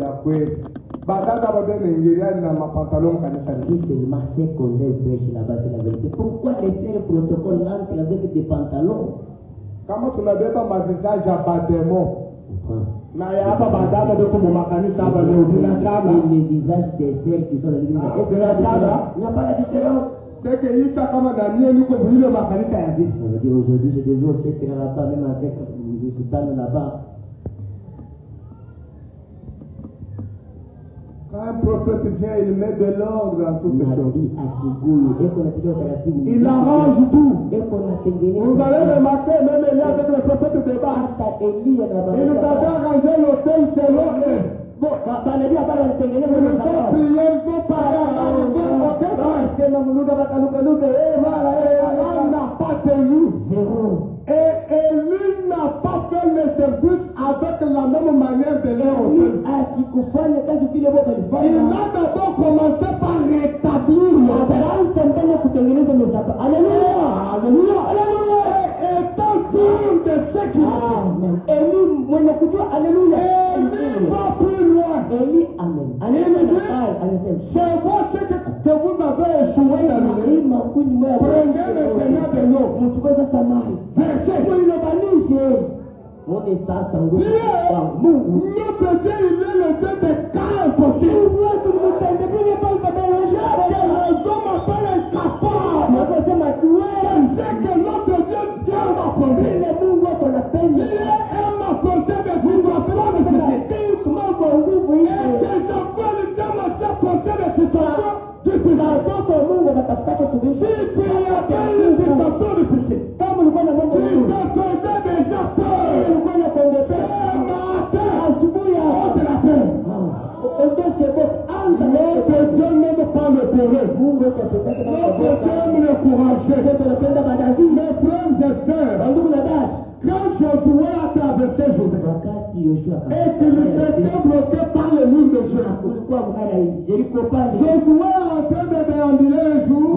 badada babé Nigeria na ma pantalon kanisa. Si seulement ces collègues prêchent là-bas, c'est la vérité. Pourquoi laisser le protocole l'entre avec des pantalons? Kama tunabeba mavisage ya bademo. Na ya hapa badada de comme makanisa hapa leo bila chama. Les visages des sœurs qui sont dans l'église. Il n'y a pas la différence. C'est que Issa kama na mie niko vile makanisa ya vipi. Ça veut dire aujourd'hui j'ai des jours c'est que là-bas même avec le sultan là-bas. Quand un prophète vient, il met de l'ordre dans toutes ces choses. Il arrange tout. Vous allez remarquer, même Elie avec le prophète de Baal, il nous avait arrangé l'hôtel selon eux. Bon, ils ont prié, ils ont parlé, on n'a pas tenu. Et Élie n'a pas fait le service avec la même manière de leur hôtel. Il a d'abord commencé par rétablir l'hôtel. Alléluia, alléluia, alléluia. Étant sûr de ce qu'il fait. Élie va plus loin. C'est moi ce que vous avez échoué dans le livre. Prenez maintenant de l'eau. Verset. Dieu, notre Dieu, il est le Dieu des cas impossibles. Les hommes m'appellent incapable. C'est que notre Dieu, Dieu m'a fondé. Dieu m'a fondé de situations difficiles. Et ses enfants, Dieu m'a fait fondé de situations difficiles. Si tu avais une situation difficile, tu te faisais déjà peur. Notre Dieu n'aime pas le peureux. Notre Dieu aime le courageux. Mes frères et sœurs, quand Josué a traversé Jourdain et qu'il était bloqué par le mur de Jéricho, Josué est en train de déambuler un jour,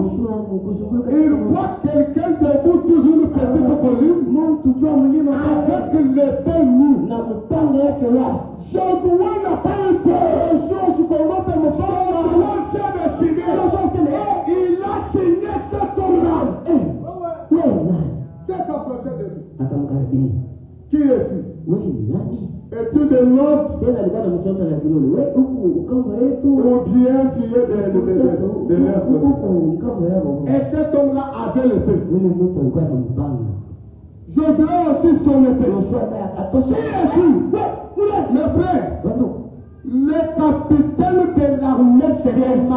il voit quelqu'un debout sur une petite colline avec l'épée nue. Josué n'a pas eu peur. Josué s'est décidé. Il a signé cet homme-là. C'est approché de lui. Qui es-tu? Es-tu de l'autre? Ou bien tu es de l'autre? Et cet homme-là avait l'épée. Josué a aussi son épée. Qui es-tu? Mes frères, le capitaine de l'armée céleste,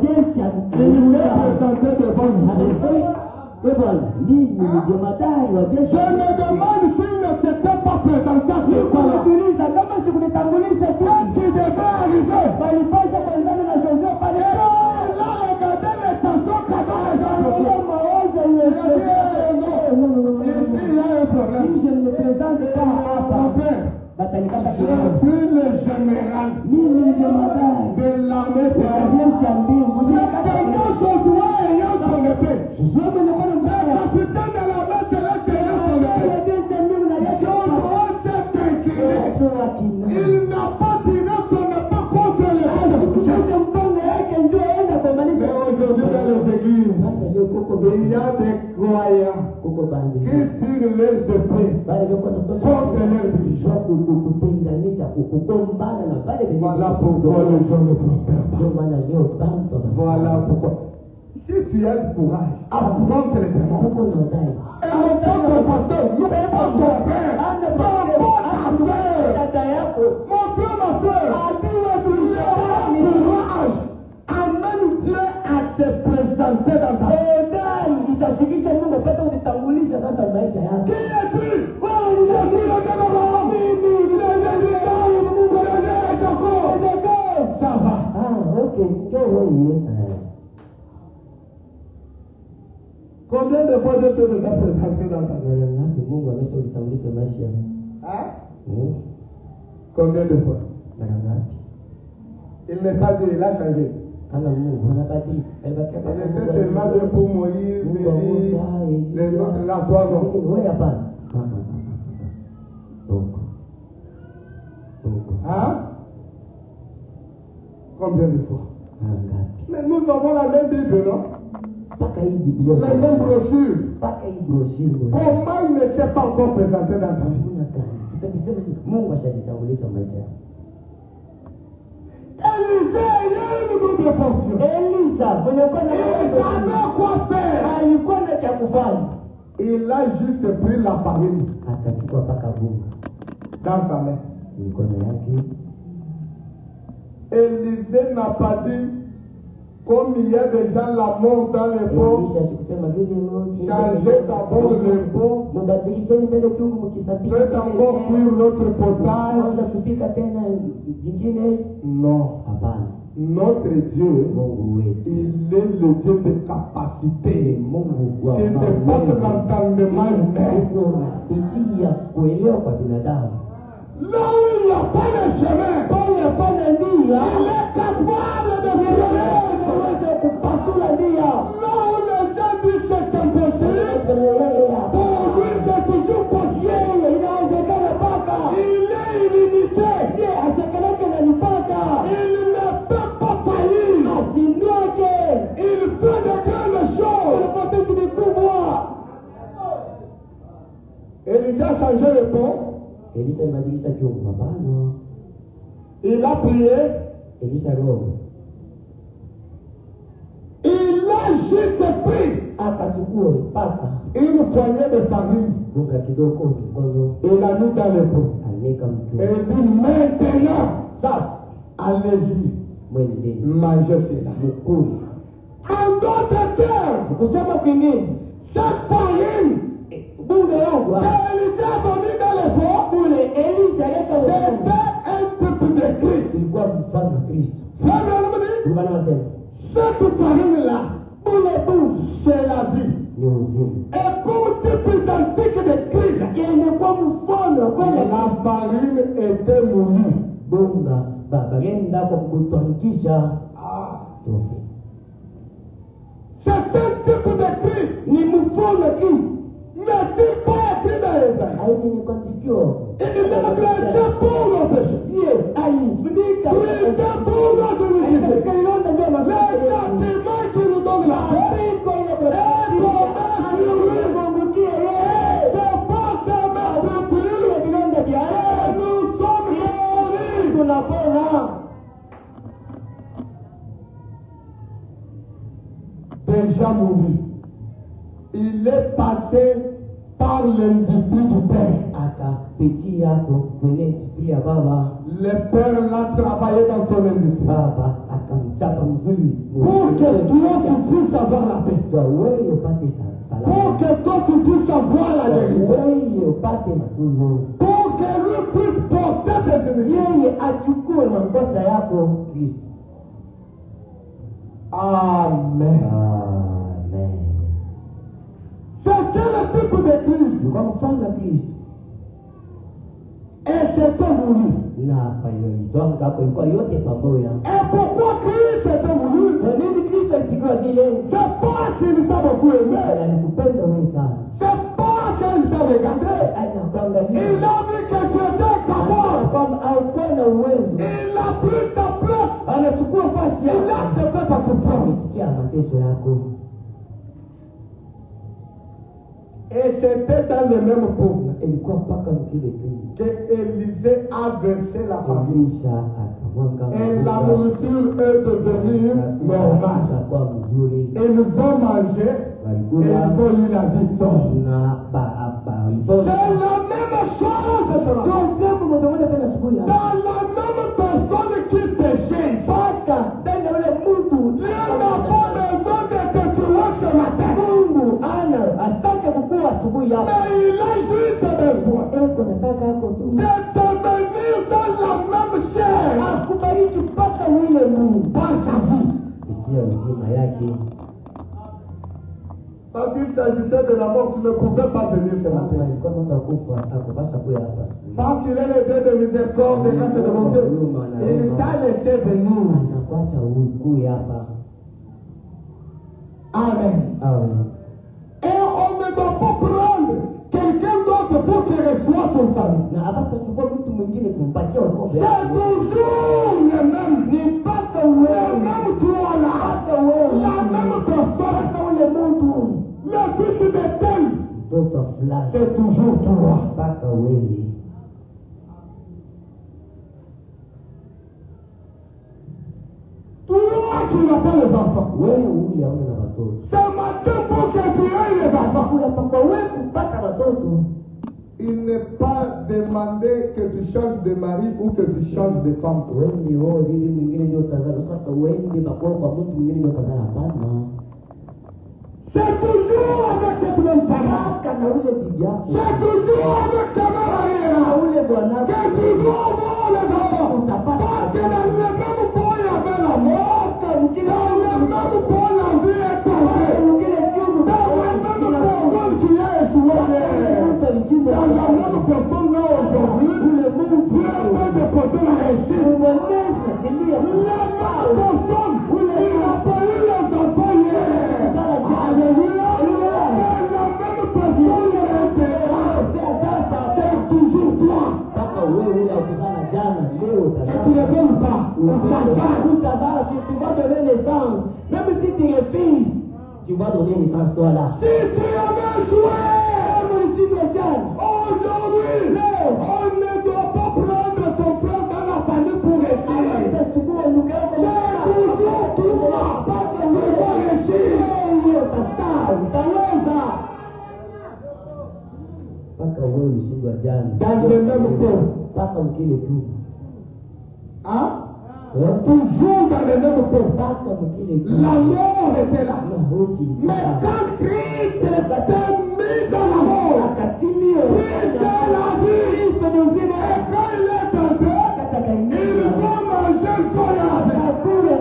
il s'est présenté devant lui. Je me demande s'il ne s'était pas présenté à ce moment-là. Est-ce qu'il devait akanikata Je kiuno. suis le général Mimi ni jemadari de l'armée wa céleste. jeshi ya mbingu. Cependant, Josué ayant son épée, Josué mwenye kwa le mbaya. capitaine de l'armée céleste ayant son épée, Jeshi ya mbingu na Yesu. Josué s'est incliné. Josué akina. Il n'a pas tiré son épée contre les autres. Sasa mpango yake ndio aenda kumaliza. Mais aujourd'hui, dans les églises, Sasa leo kuko il y a des croyants kuko bandi. qui tirent leurs épées Bale beko na tosha contre leurs dirigeants. kutenganisha kugombana na bale beko. Voilà pourquoi les gens ne prospèrent Ndio pas. maana leo bantu Voilà pourquoi. Si tu as du courage, affronte les démons. kuko na ndai. Et mon ton pasteur, non pas ton frère, Anda non pas ta soeur. dada yako. Mon frère, ma soeur, courage. Amène Dieu à se présenter dans ta vie. Ndai itafikisha Mungu apate kujitambulisha sasa maisha yako. Qui es-tu? Je suis le Dieu d'Abraham. Le Dieu d'Isaac. Le Dieu de Jacob. Ça va. Ah, okay. Njoo wewe. Combien de fois Dieu s'est déjà présenté dans ta vie? Mara ngapi Mungu amesha kujitambulisha maisha yako? Hein? Combien de fois? Mara ngapi? Il n'est pas Dieu, il a changé. Ana Mungu anabadilika. Il était seulement Dieu pour Moïse, Élie, les autres là, toi non. Wewe hapana. Mungu. Hein? Combien de fois? Mara ngapi? Mais nous avons la même Bible, non? Mpaka hii Biblia. La même brochure. Mpaka hii brochure. Comment il ne s'est pas encore présenté dans ta vie? Hakuna gani. Tutabisema ni Mungu ashajitambulisha maisha yako. Élisée, il y a une double portion. Elisa mwenye kwa na Il savait quoi faire. alikuwa na cha kufanya. Il a juste pris la farine Akachukua mpaka bunga dans sa main. mikono yake. Élisée n'a pas dit, comme il y a déjà la mort dans les pots, Elisha sikusema vile changez d'abord les pots, mbadilisheni mbele kiungu mkisafisha. faites encore cuire l'autre potage. Anza kupika tena vingine. Non. Hapana. Notre Dieu, Mungu wetu il est le Dieu de capacité, Mungu wa qui dépasse l'entendement humain. kupitia kuelewa kwa binadamu. Là où il n'y a pas de chemin, Pale hapana ndia, il est capable de faire. anaweza kupasula ndia. Là où les gens disent c'est impossible, pour lui c'est toujours possible. Inawezekana mpaka Il est illimité. ye asikaleke na mipaka. Il ne peut pas faillir. Asimweke. Il fait de grandes choses. Unafanya vitu vikubwa. Élisée a changé le pont. Elisha alibadilisha kiungo. Hapana. Il a prié. Elisha roho Il a juste pris akachukua mpaka une poignée de farine. bunga kidogo mkono Il a mis dans le pot. anika Et mtu. il dit maintenant, Sasa allez-y, mwende mangez cela. mkule. En d'autres termes, Kusema kwingine cette farine bunga yangu qu'Élisée a mis dans le pot, kule Elisha aleta c'était un type de Christ. ilikuwa mfano wa Kristo. Frère, vous dites, Bwana anasema cette farine-là, c'est la vie. ni uzima. Et comme type identique de Christ, Imekuwa mfano wa kweli. la farine était moulue. Bunga baba genda kwa kutwankisha Ah. tofi. C'est un type de Christ. Ni mfano wa Kristo. N'est-il pas écrit dans Ésaïe? Haini ni kwantikio. Il dit blessé pour nos péchés. Ye alifunika Blessé pour notre iniquité. katika ilonda ndio Le makosa. châtiment qui nous donne la paix. Iko ile Et comment sur lui. kumbukia yeye. C'est pas seulement pour celui. Vilonda vya Et nous sommes guéris. tunapona. Déjà mouru. Il est passé par l'industrie du Père. Akapitia kwenye industria ya baba. Le Père l'a travaillé dans son industrie. Baba akamchapa mzuri. Pour que toi tu puisses avoir la paix. Kwa wewe upate salama. Pour que toi tu puisses avoir la vérité. Wewe upate matunzo. Pour que lui puisse porter tes ennemis. Yeye achukue makosa yako Kristo. Amen. Amen. C'était le type de Christ. Kwa mfano wa Kristo. Et c'est était voulu. Na palitoanga hapo ilikuwa yote pamoja. Et pourquoi Christ était voulu? Na nini Kristo alipigwa vile? C'est pas qu'il t'a beaucoup aimé. Alikupenda wewe sana. C'est pas qu'il t'a regardé. Anakuangalia. Il a vu que tu étais capable. Kama haukuwa na uwezo. Il a pris ta place. Anachukua nafasi yako. Il a accepté ta souffrance. Sikia mateso yako. Et c'était dans le même pot Ilikuwa mpaka mkile tu. que Élisée a versé la famille. Elisha akamwanga. Et la nourriture est devenue normale. Akakuwa mzuri. Et ils ont mangé. Et ils ont eu la vie sauve. Na C'est la même chose. Dans la même personne qui péchait. Dieu n'a pas besoin de te tuer ce matin. Mais il a juste besoin de te venir dans la même chair. Par sa vie. Parce qu'il s'agissait de la mort, tu ne pouvais pas venir ce matin. Parce qu'il est le Dieu de miséricorde, de grâce et de bonté. Il t'a laissé venir. Amen. Et on ne doit pas prendre quelqu'un d'autre pour qu'il reçoive ton salut. C'est toujours le même. Le même toi là. La même personne. Le fils de tel. C'est toujours toi. Toi qui n'as pas les enfants. Ce matin pour que tu aies les enfants. Il n'est pas demandé que tu changes de mari ou que tu changes de femme. C'est toujours avec cette même femme. C'est toujours avec ta mère que tu dois avoir les enfants. Parce que dans le même point il y avait la mort. Dans le même point la vie est tombée. Dans la même personne qui a échoué. Dans la même personne là aujourd'hui, Dieu peut déposer la réussite. La même personne, il n'a pas eu les enfants hier. Alléluia. C'est la même personne qui est c'est toujours toi. Et tu ne veux pas. Tu vas donner naissance. Même si tu es fils, tu vas donner naissance toi là. Si tu avais échoué, aujourd'hui, on ne doit pas prendre ton frère dans la famille pour réussir. C'est toujours toi. Tu vas réussir. Dans le même corps. Hein? Toujours dans le même corps. La mort était là. Mais quand Christ est mis dans la mort, Christ est la vie. Et quand il est entré, ils vont manger son âme. Toujours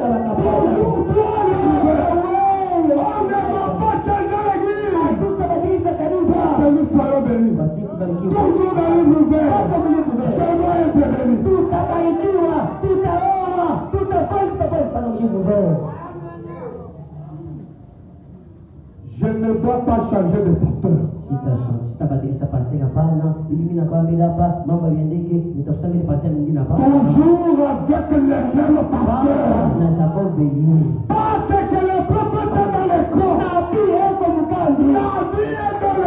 toi, on ne va pas changer l'église. Que nous soyons bénis. Toujours dans les nouvelles. Je dois être béni. Je ne dois pas changer de pasteur. Toujours avec le même pasteur. Parce que le prophète est dans le corps. La vie est dans le corps. La vie est dans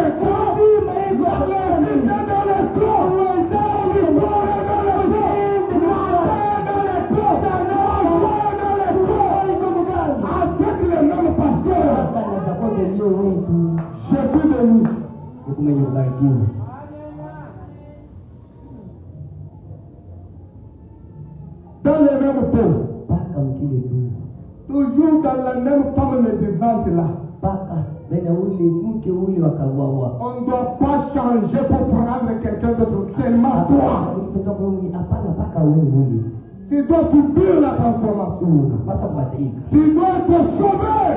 le corps. Avec le même pasteur. Je suis béni. Dans le même pot. Toujours dans la même femme médisante là. On ne doit pas changer pour prendre quelqu'un d'autre. Seulement toi. Tu dois subir la transformation. Tu dois te sauver.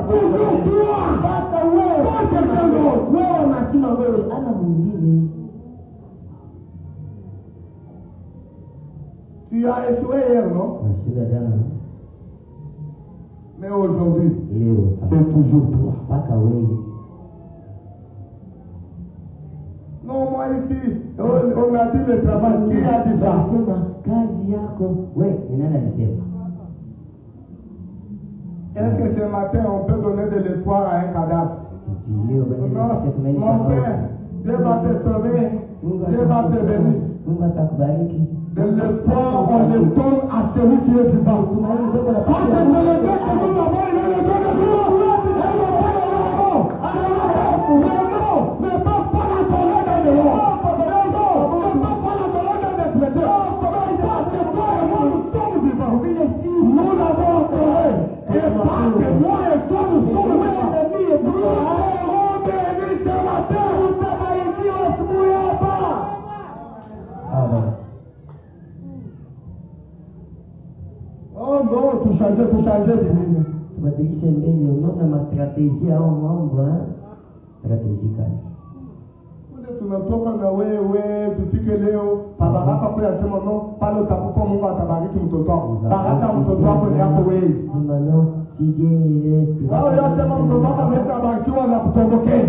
Toujours toi. Pas quelqu'un d'autre. Tu as échoué hier, non? Mais aujourd'hui, c'est toujours toi. Non, moi ici, on a dit le travail. Qui a dit ça? Est-ce que ce matin, on peut donner de l'espoir à un cadavre? Non, mon père, Dieu va te sauver. Dieu va te bénir. De l'espoir, on le donne à celui qui est vivant. Parce que le Dieu que nous avons, il est le Dieu de tout. Ne peut pas la colère dans le monde. Ne peut pas la colère dans les fléteurs. Parce que toi et moi, nous sommes vivants. Nous l'avons enterré. Et parce que moi et toi, nous sommes vivants. Nous serons bénis ce matin. Amen. Oh non, tu changes de ligne. Tubadilishe mbele, unaona mastrategia au mambo strategica. Tunatoka na wewe tufike leo baraka kwa yasema no pale utakufa Mungu atabariki mtoto wako. Baraka mtoto wako ni hapo wewe. Sema no, sije wao yasema mtoto wako amebarikiwa na kutondokea.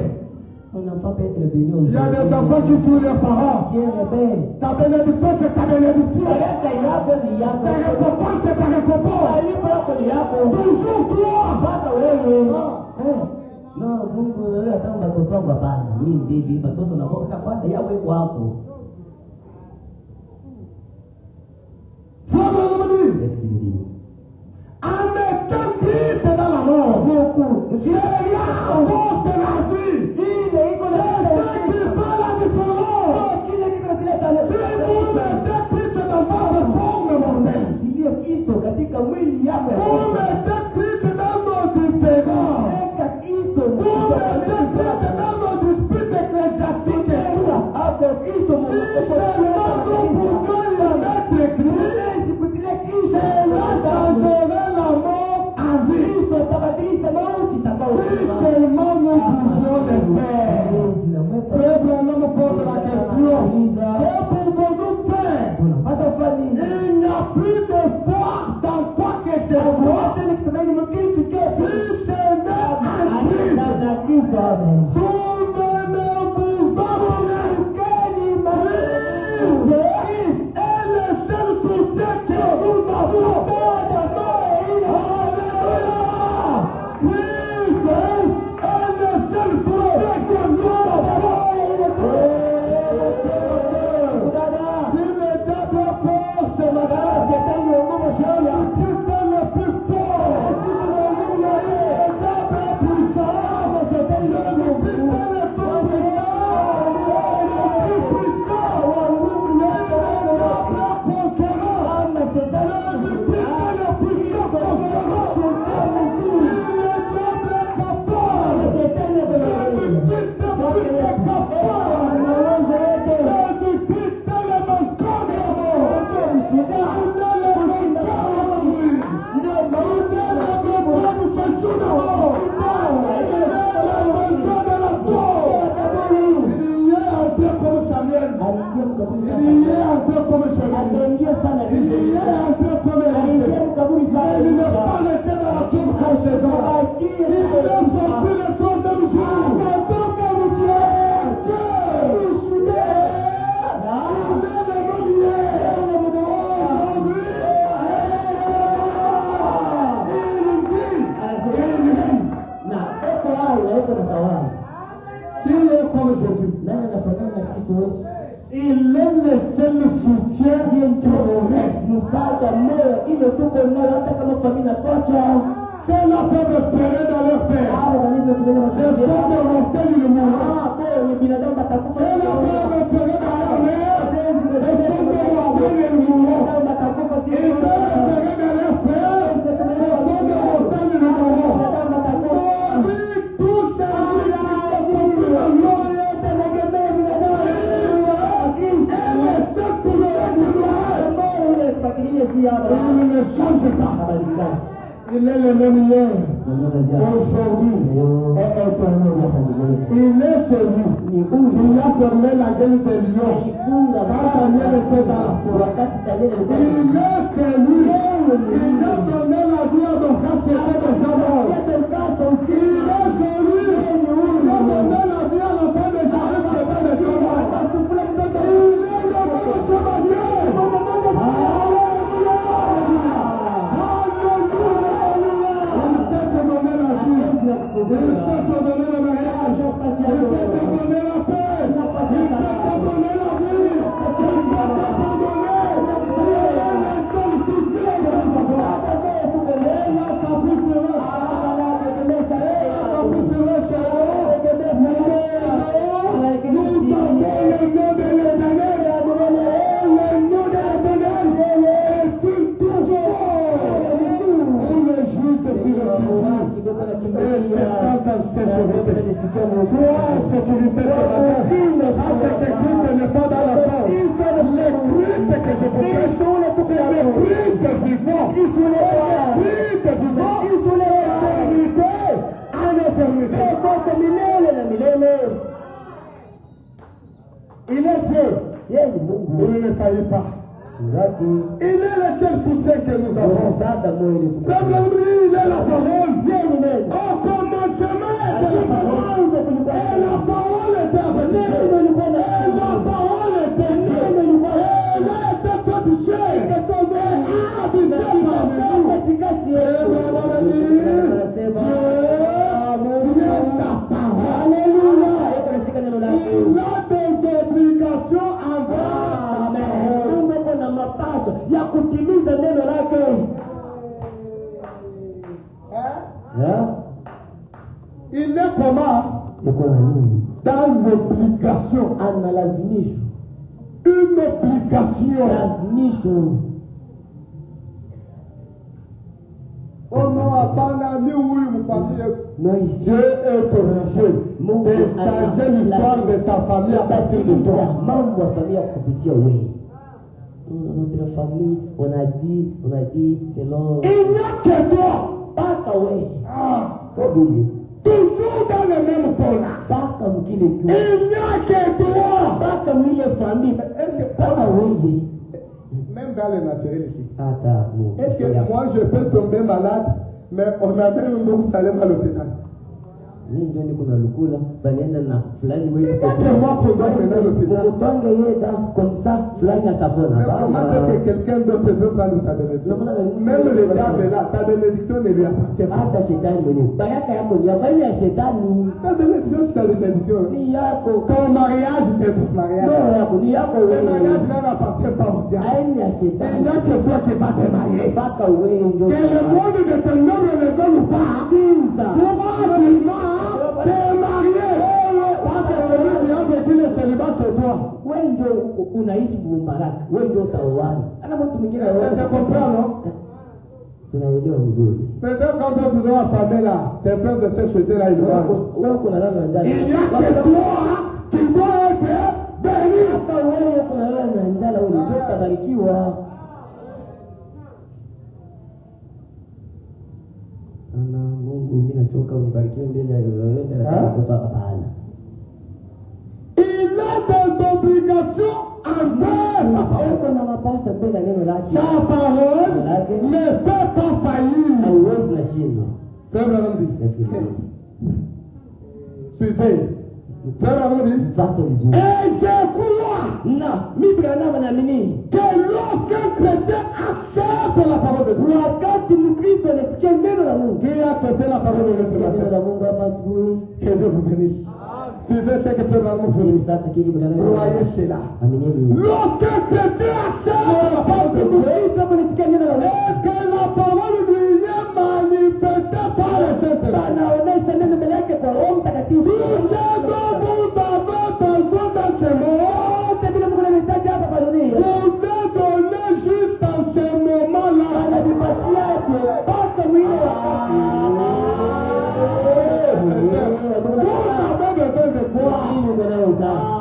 On n'a pas être béni aujourd'hui. Il y a des enfants qui tuent leurs parents. Ta bénédiction, c'est ta bénédiction. Ta récompense, c'est ta récompense. Toujours toi. No, Mungu wewe hata watoto wangu hapana. Mimi bibi watoto na kwa tafuta yao wako. Qu'est-ce qu'il dit? Avec un Christ dans la mort. Beaucoup. J'ai rien apporte la vie. C'est ce qui fait la différence. Si vous mettez Christ dans votre forme mortelle. S'il y a Christ katika mwili yako. Vous mettez Christ dans nos différences. Vous mettez Christ dans nos disputes ecclésiastiques et tout. Si seulement nous pouvions y mettre Christ, cela changerait la mort en vie. Si seulement nous pouvions le faire. Frère Branham me pose la question. Que pouvons-nous faire? Il n'y a plus d'espoir dans quoi que ce soit. Si ce n'est en Christ. Souvenez-vous, Christ est le seul soutien que nous avons. Il est le seul soutien c'est la paix d'espérer dans leur père. C'est ça de rester du monde. C'est la paix d'espérer dans leur mère. C'est ça de rester du monde. Ils peuvent espérer dans leur frère. C'est ça de rester du monde. Avec tout ça, il ne change pas. Il est le même hier, aujourd'hui et éternellement. Il est celui qui a fermé la gueule des lions quand Daniel était dans la forêt. Il est Christ vivant. Christ vivant. Éternité en éternité. Il est Dieu. Vous ne le savez pas. Il est le seul soutien que nous avons. Il est la parole. Au commencement était la parole. Et la parole était avec nous. Et la parole était Dieu. Et il a été fait chair. Et a habité parmi nous. Dieu est sa parole. Il a des obligations envers ya kutimiza neno lake. Il est comment? Dans l'obligation. Analazimishwa. Une obligation. Lazimishwa. Oh non, hapana, ni huyu mfamilie. Non, ici. Dieu est corrigé. Et changer l'histoire de ta famille à partir de toi. Mambo ya familia kupitia wewe. Notre famille, on a dit, c'est l'homme. Il n'y a que toi. Paka wewe. Toujours dans le même ton. Paka mkile tu. Il n'y a que toi. Paka mwile famille. Paka wewe. Même dans le naturel ici. Est-ce que moi je peux tomber malade, mais on amène un autre salaire à l'hôpital? Mimi ndio niko na lukula banaenda na fulani wewe moi pour donner l'hôpital. Utonge yeda comme ça fulani atapona. Comment est-ce que quelqu'un d'autre peut prendre ta bénédiction? Même le diable là, ta bénédiction ne lui appartient pas. Hata shetani mwenyewe. Baraka yako ni ya shetani. Ta bénédiction c'est ta bénédiction. Ni yako. Ton mariage c'est ton mariage. Non, yako ni yako wewe. Le mariage n'appartient pas au diable. Aini ya shetani. Il n'y a que toi qui vas te marier. Paka wewe ndio. Que le monde de ton homme ne donne ou pas. Probablement t'es marié. Parce que le diable dit le célibat c'est toi. Wewe ndio unaishi mbaraka. Wewe ndio utaoana. Ana mtu mwingine wewe. Tu comprends non? Tunaelewa vizuri. Peut-être quand tu dois affamé là, tes frères de cette société là, ils vont. Wewe kuna lala ndani. Il n'y a que toi qui dois être béni. Hata wewe kuna lala ndani wewe ndio utabarikiwa. Ana Mungu mimi nachoka unibarikiwe mbele ya yote na mtoto hapana. Il a des obligations envers la parole. Kuna mapasha mbele ya neno lake. Sa parole ne peut pas faillir. Haiwezi na shindwa. Frère Branham dit. Suivez. Frère Branham dit. Et je crois. Non, mi Branham naamini que lorsqu'un chrétien accepte la parole de Dieu, wakati Mkristo anasikia neno la Mungu, qui a accepté la parole de Dieu, neno la Mungu hapa asubuhi, que Dieu vous bénisse. Suivez ce que Frère Branham vous dit. Sasa kile Branham Croyez cela. Aminini. Lorsqu'un chrétien accepte la parole de Dieu, et que la parole lui est manifestée par le Saint-Esprit, anaonesha neno mbele yake kwa Roho Mtakatifu. tout ce dont vous avez besoin dans ce monde, bila Mungu anahitaji hapa kwa dunia. vous devez donner juste dans ce moment-là. Anajipatia mpaka mwili wakati. Vous avez besoin de quoi? Mungu anayotaka.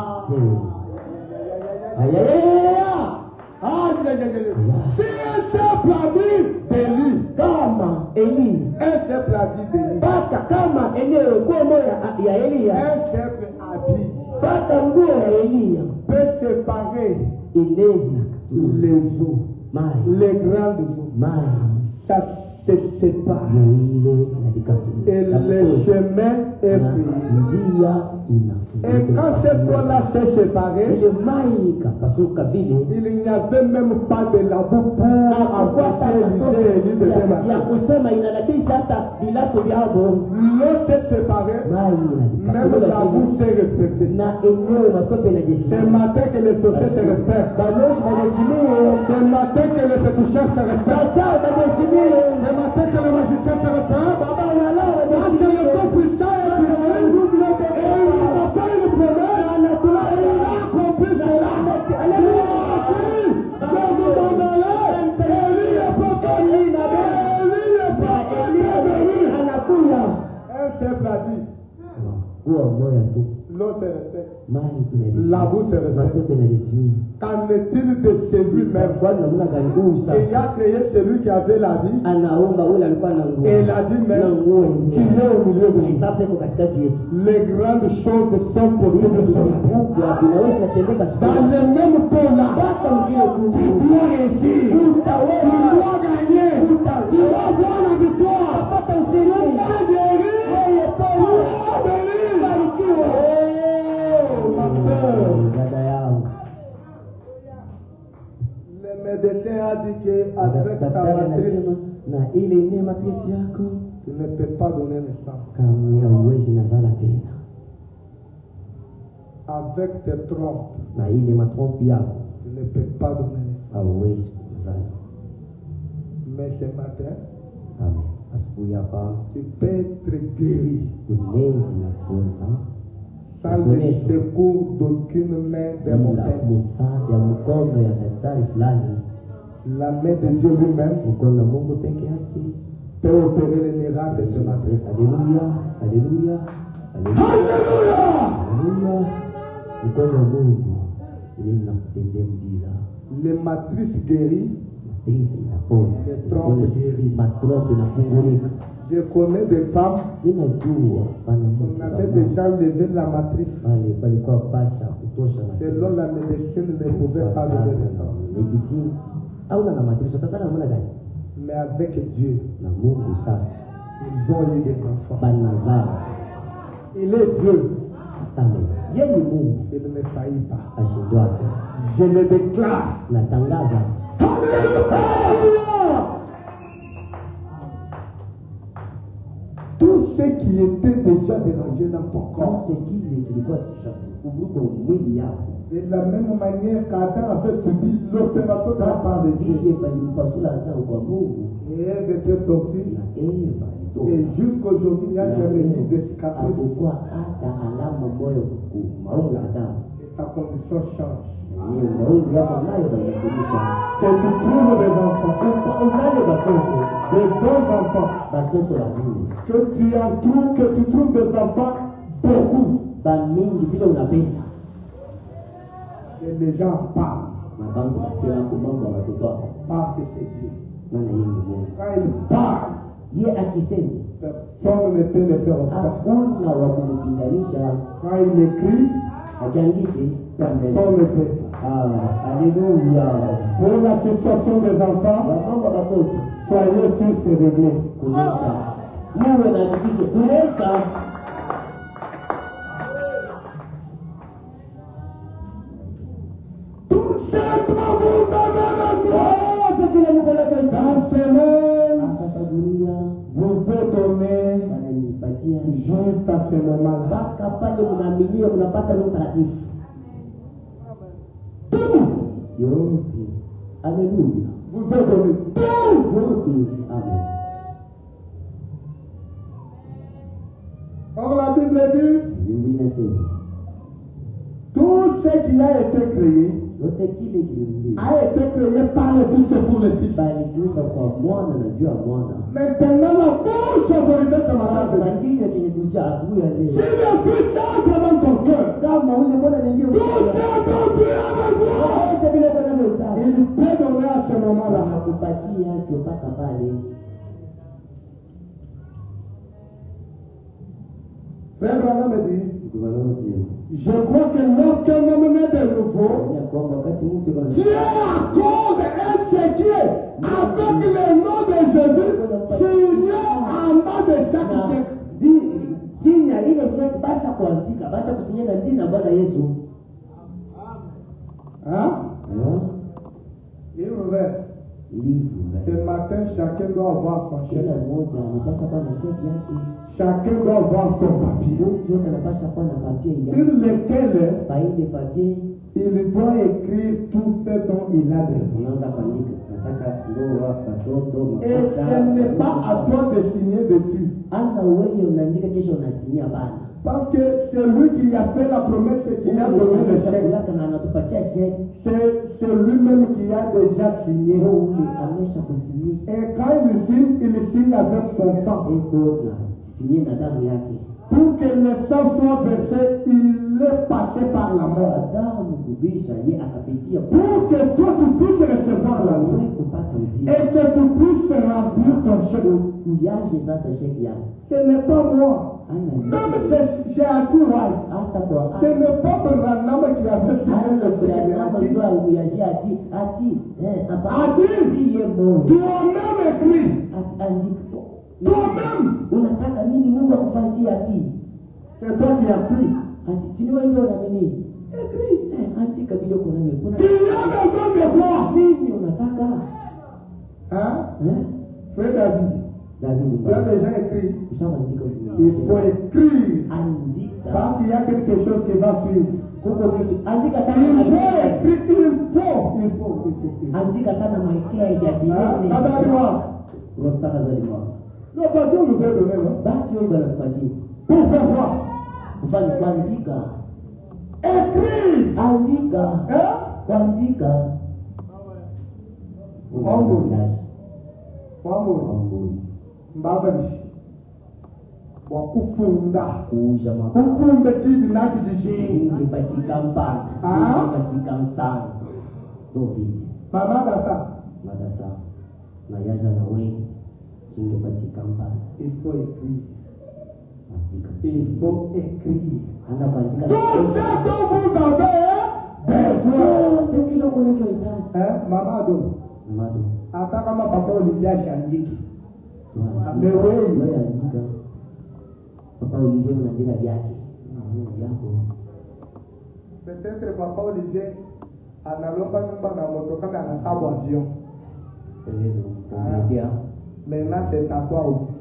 Si un simple ami d'Élie, Kama Eli, un simple ami d'Élie, paka kama eneo nguo ya Elia, un simple habit paka nguo ya Elia, peut séparer inaweza les eaux, maji les grandes eaux. Ça se sépare. Et le chemin est pris. Et quand cette eau-là s'est séparée, il n'y avait même pas de labour pour empêcher l'idée de l'eau s'est séparée, même la boue s'est respectée. C'est matin que les sociétés se respectent. C'est matin que les féticheurs se respectent. C'est matin que les magiciens se respectent. Parce que le corps puissant est puissant. Et il n'a pas une promesse. Et il a compris cela. Il a dit, je vous donnerai. Élie est prophète. Élie est prophète. Un simple a dit, l'eau se respecte. La route est réservée. Qu'en est-il de celui-même qui a créé celui qui avait la vie et la vie même qui est au milieu de nous? Les grandes choses sont possibles sur la terre. Dans le même temps-là, tu dois réussir, tu dois gagner, tu dois avoir la victoire, tu dois guérir, tu dois bénir. Oh, ma soeur. Le médecin a dit qu'avec ta matrice, tu ne peux pas donner naissance. Avec tes trompes, tu ne peux pas donner naissance. Mais ce matin, tu peux être guéri sans le secours d'aucune main démoniaque. La main de Dieu lui-même peut opérer les miracles ce matin. Alléluia, alléluia, Alléluia! Les matrices guéries, les trompes guéries. Je connais des femmes, on avait déjà levé la matrice. Selon la médecine, ne pouvait pas lever ça. Mais avec Dieu, ils ont eu des enfants. Il est Dieu. Il ne me faillit pas. Je le déclare. Tout ce qui était déjà dérangé dans ton corps, de la même manière qu'Adam avait subi l'opération de la part de Dieu, et Ève était sortie, et jusqu'aujourd'hui il n'y a jamais eu de cicatrice. Et ta condition change. Que tu trouves des enfants, des bons enfants, que tu trouves des enfants beaucoup, et les gens parlent, parce que c'est Dieu. Quand il parle, personne ne peut le faire autrement. Quand il écrit, personne ne peut. Alléluia. Pour la situation des enfants, soyez sûrs c'est réglé. Tout simplement vous donnez la joie. Dans ce monde, vous êtes donné juste à ce moment-là. Alléluia. Vous êtes donné tout. Amen. Or la Bible dit, tout ce qui a été créé a été créé par le Fils et pour le Fils. Maintenant la bouche autorisée ce matin. Si le Fils entre dans ton cœur, tout ce dont tu as besoin, il peut donner à ce moment-là. Frère Branham me dit, je crois que lorsqu'un homme naît de nouveau, Dieu accorde un chéquier avec le nom de Jésus signé en bas de chaque chèque. Hein? Il est ouvert. Ce matin, chacun doit avoir son chèque. Chacun doit avoir son papier. Sur lequel il doit écrire tout ce dont il a besoin. Et ce n'est pas à toi de signer dessus. Parce que c'est lui qui a fait la promesse et qui a donné le chèque. C'est lui-même qui a déjà signé. Et quand il signe avec son sang. Pour que le sang soit versé, il est passé par la mort. Adamu kubisha ye akapitia Pour que toi tu puisses recevoir la vie kupata uzima. et que tu puisses remplir ton chèque. Uyaje sasa sheki yako. Ce n'est pas moi. Même si j'ai un tout right. Hata kwa Ce n'est pas Branham qui a fait signer le chèque. A dit, toi-même écrit. Toi-même. Unataka nini Mungu akufanyie ati? C'est toi qui as pris. Ati si wewe ndio unaamini. Écrit. Ati kabila kuna mimi. Kuna Tu as besoin de quoi? nini unataka? Frère David. David, Tu as déjà écrit. ushaandika Il faut écrire. andika. Parce qu'il y a quelque chose qui va suivre. Kuko kitu andika Il sana faut maikea. écrire. Il faut. Andika sana maikea ya binene. Attendez-moi. Rostaka za limwa. L'occasion nous est donnée, non? Basi wewe bwana tupatie. Pour faire quoi? Kufanya kuandika. Écrire. Andika. Kuandika. Wangu. Wangu. Wangu. Mbabaji. Wakufunda. Kuja mako. Kufunda chini nacho jijini. Jingi bachika mpaka. Jingi bachika msana. Dovi. Mama dasa. Madasa. Mayaja na wewe. Jingi bachika mpaka. Il faut écrire. Andika. Il faut écrire. Anda kuandika. Tout ce dont vous avez besoin. Tekilo kuna kioita. Mama ado. Mado. Hata kama papa Olivier shandiki. Wewe andika. Papa Olivier unaandika vyake. Yako. Peut-être papa Olivier analomba nyumba na moto kama anakabwa avion. Elezo. Kuambia. Maintenant c'est à toi aussi.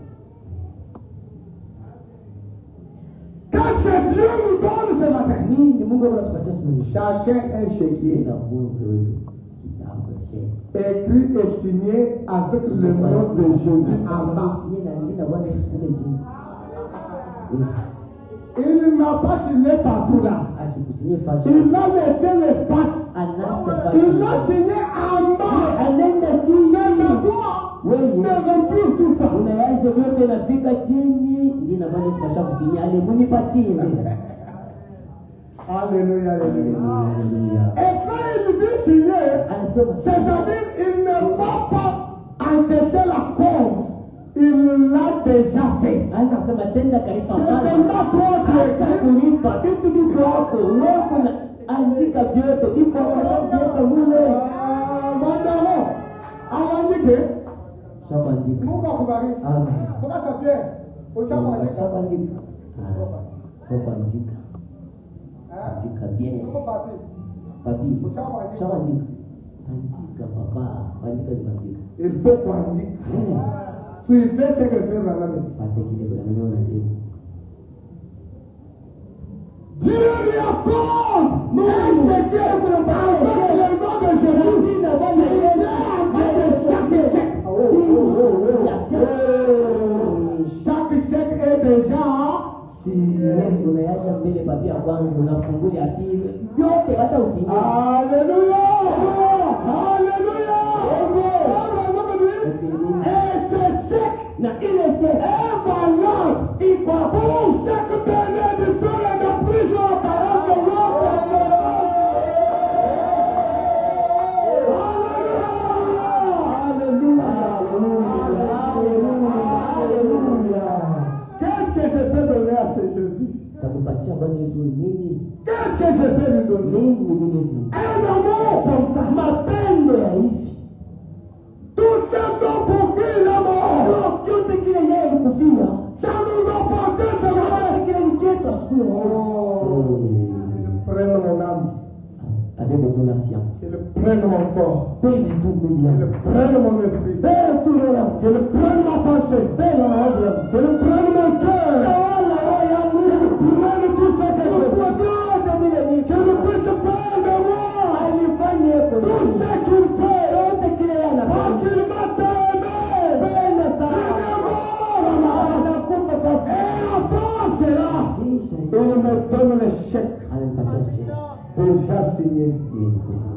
Qu'est-ce que Dieu nous donne ce matin? Nini Mungu anatupatia suluhisho? Chacun un chéquier. Kila mmoja wetu kitabu chake. Écrit et signé avec le nom de Jésus en bas. Il n'a pas signé partout là. Il a laissé l'espace. Il a signé en bas. C'est à toi de remplir tout ça. Alléluia, alléluia. Et quand il dit signer, c'est-à-dire il ne va pas encaisser la compte. Il l'a déjà fait. C'est seulement toi qui écris. Madame, awandike. Mungu akubariki. Kuna tabia. Ushaandika. Andika bien. Papi. Papi. Ushaandika. Andika papa. Andika andika. Il faut kuandika. Suivez ce que fait Branham. Dieu lui accorde un chéquier avec le nom de Jésus. Il est chaque chèque est déjà unayasha mbele papi ya kwanza unafunguli ya pili yote basha usingie. Alléluia. Alléluia. Et ce chèque na ile chèque est valable pour chaque bénédiction et de prison par de l'autre. Alléluia. Alléluia. Qu'est-ce que je peux donner à ce Jésus? takupatia Bwana Yesu nini? Qu'est-ce que je peux lui donner? Nini? Un amour comme ça. Mapendo ya hivi. Tout ça donc pour qui il est mort. Yote kile yeye alikufia. Ça nous appartient seulement. Kile ni chetu siku. Prenne mon âme. Abebe ton nafsi yako. Qu'il prenne mon corps. Pende tu mwili Qu'il yako. prenne mon esprit. Pende tu roho yako. Qu'il prenne ma pensée. Pende mawazo yako. Qu'il prenne mon cœur. Tawala roho yangu. Qu'il prenne tout ce que je Kwa vyote vile ni. Qu'il puisse faire de moi. Alifanye Tout ce qu'il fait. yote kile yana. Parce qu'il m'a aimé. Pende sana. Il est mort à ma place. Anakufa sasa. Et avant cela, il me donne le chèque Alimpatia chèque. déjà signé.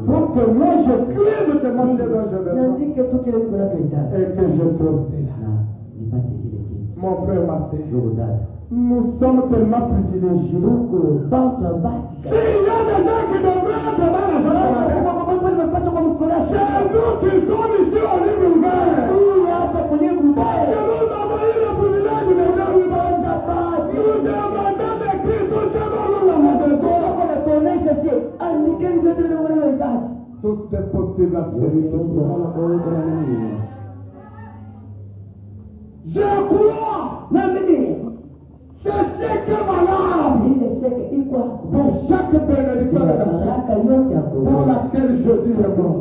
Pour que moi je crève de mon Dieu dont je veux Niandike tu kile nikunachohitaji. et que je trouve cela. Na nipate kile kitu. Mon frère, ma soeur, Ndugu dada. Nous sommes tellement privilégiés. Donc, banque en bas. S'il y a des gens qui devraient être dans la journée, c'est nous qui sommes ici au livre ouvert. Parce que nous avons eu le privilège de venir ouvert. Nous demandons d'écrire tout ce dont nous avons besoin. Tout est possible à celui qui croit. Je crois. C'est chaque malade. Pour chaque bénédiction de pour laquelle Jésus est mort.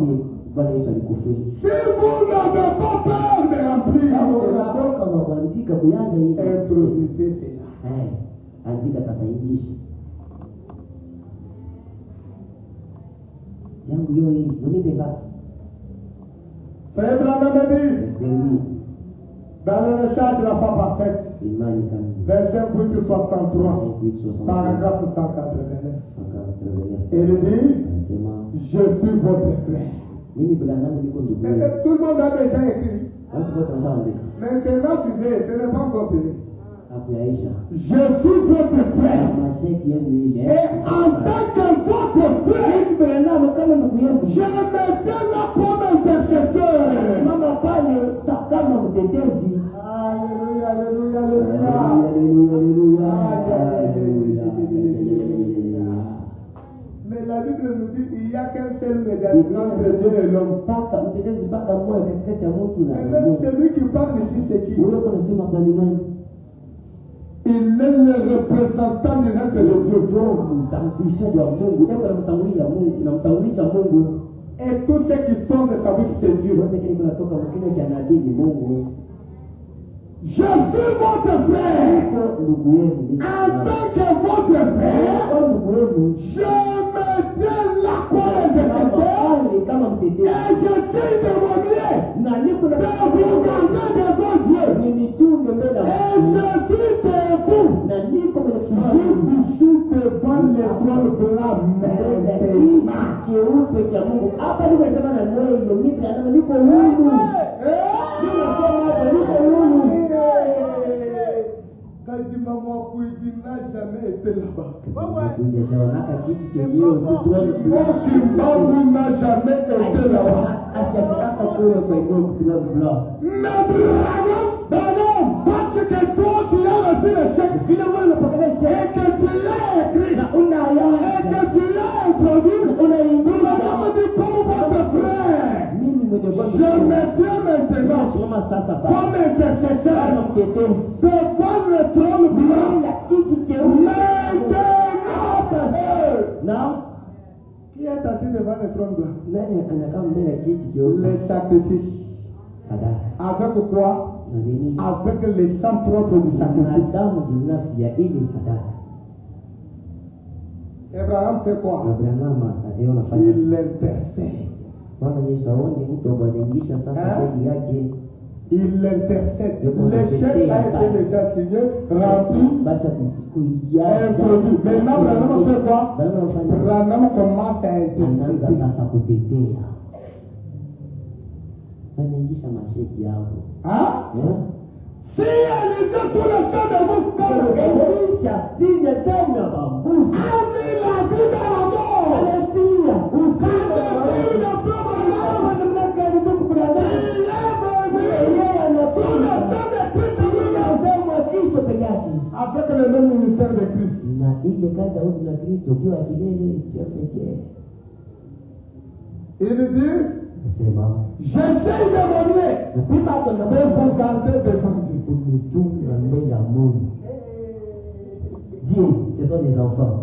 Si vous n'avez pas peur de remplir, introduisez cela. Frère Branham me dit, dans le message de la femme parfaite, verset 8 63, paragraphe 189, il dit, je suis votre frère. Tout le monde a déjà écrit. Maintenant, suivez, ce n'est pas encore fini. Je suis votre frère. Et en tant que votre frère, je me tiens là comme intercesseur. Alléluia, alléluia, alléluia. Mais la Bible nous dit qu'il n'y a qu'un seul médiateur entre Dieu et l'homme. Et même celui qui parle ici, c'est qui? Il est le représentant du reste de Dieu. Et tous ceux qui sont de sa bouche, c'est Dieu. Je suis votre frère. En tant que votre frère, je me tiens là comme intercesseur. Et je suis de mon mieux de vous garder devant Dieu. Et je suis debout juste devant les trônes blancs Kadimama Kouidi n'a jamais été là-bas. Mokimbangu n'a jamais été là-bas. Mais Branham, parce que toi tu as reçu le chèque, et que tu l'as écrit, et que tu l'as introduit, Branham me dit comme votre frère. Je me tiens maintenant comme intercesseur devant le trône blanc. Maintenant, qui est assis devant le trône blanc? Les sacrifices. Avec quoi? Avec les sang propres du sacrifice. Abraham fait quoi? Il intercède. Il l'intercède. Le chèque a été déjà signé, rempli, introduit. Maintenant, Branham fait quoi? Branham commence à intercéder. Hein? Si elle était sous le sang de vous, comme Elisha, digne d'homme, a mis la vie dans la mort. Avec le même ministère de Christ. Il dit, j'essaie de mon mieux de vous garder devant Dieu. Dieu, ce sont des enfants.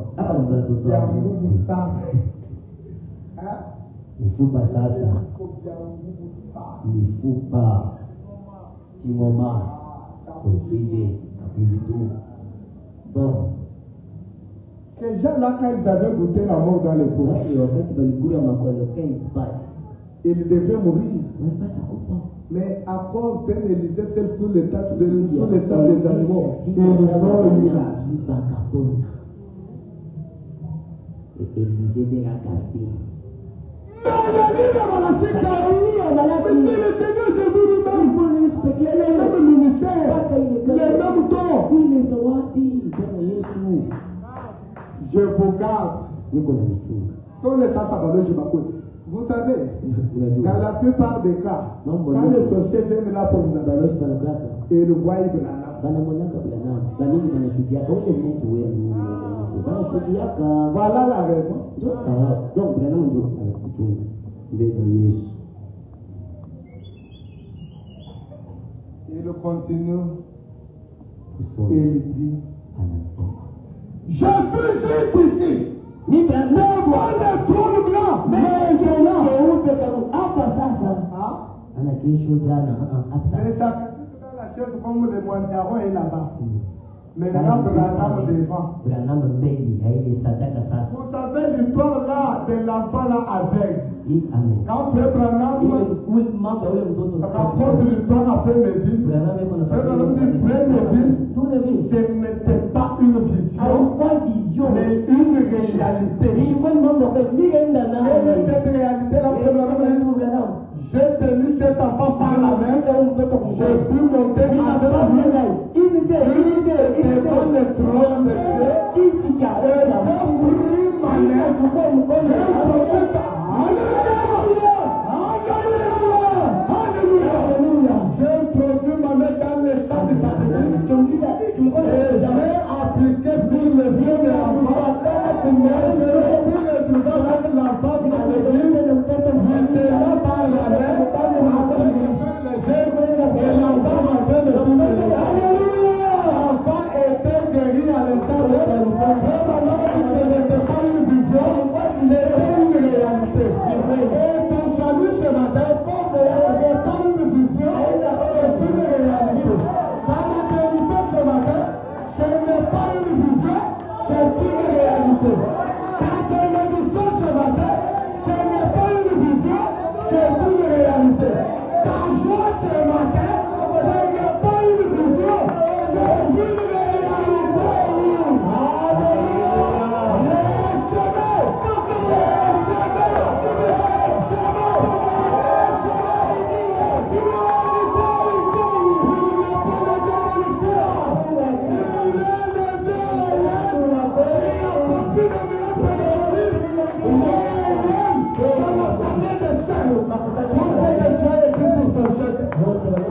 Il ne faut pas ça. Il ne faut pas. Tu m'as bon. Ces gens-là, quand ils avaient goûté la mort dans les pots, ils devaient mourir. Mais à cause d'un Élysée seul sous les têtes des animaux, ils ont eu la vie. Et Élisée les a gardés. Mais le Seigneur Jésus lui-même, les mêmes ministères, les mêmes dons. Je vous garde. niko na michunga. Tous les sasabaloi, je m'appelle. Vous savez, dans la plupart des cas, quand les sorciers viennent là pour vous adorer, et le voient Branham. Voilà la raison. Donc, Branham il continue et il dit, je suis ici. Ne vois le trône blanc. Mais hapa sasa ana kesho jana hapa Mais ça dans la chaise comme les moignards est là-bas. Maintenant, Branham devant. Branham mbele haile sadaka sasa. Vous savez l'histoire là de l'enfant là aveugle. Amen. Quand Frère Branham rapporte l'histoire après Neville, Frère Branham dit, Frère Neville, ce n'était pas une vision, mais une réalité. Et cette réalité-là, Frère Branham dit, j'ai tenu cet enfant par la main, je suis monté devant le trône de Dieu, et j'ai pris ma main, j'ai introduit ma main dans le sang de sa et j'ai appliqué sur le vieux de l'enfant, et j'ai reçu le trésor avec l'enfant de l'église, maintenant par la main, et l'enfant m'a fait le tour de l'enfant était guéri à l'intérieur de l'enfant. Ce n'était pas une vision, c'était une réalité. Et ton salut ce matin, c'est pas une vision, c'est une réalité. Ta maternité ce matin, ce n'est pas une vision, c'est une réalité. Ta bénédiction ce matin, ce n'est pas une vision, c'est une réalité. Ta joie ce matin, ce n'est pas une vision, c'est une réalité.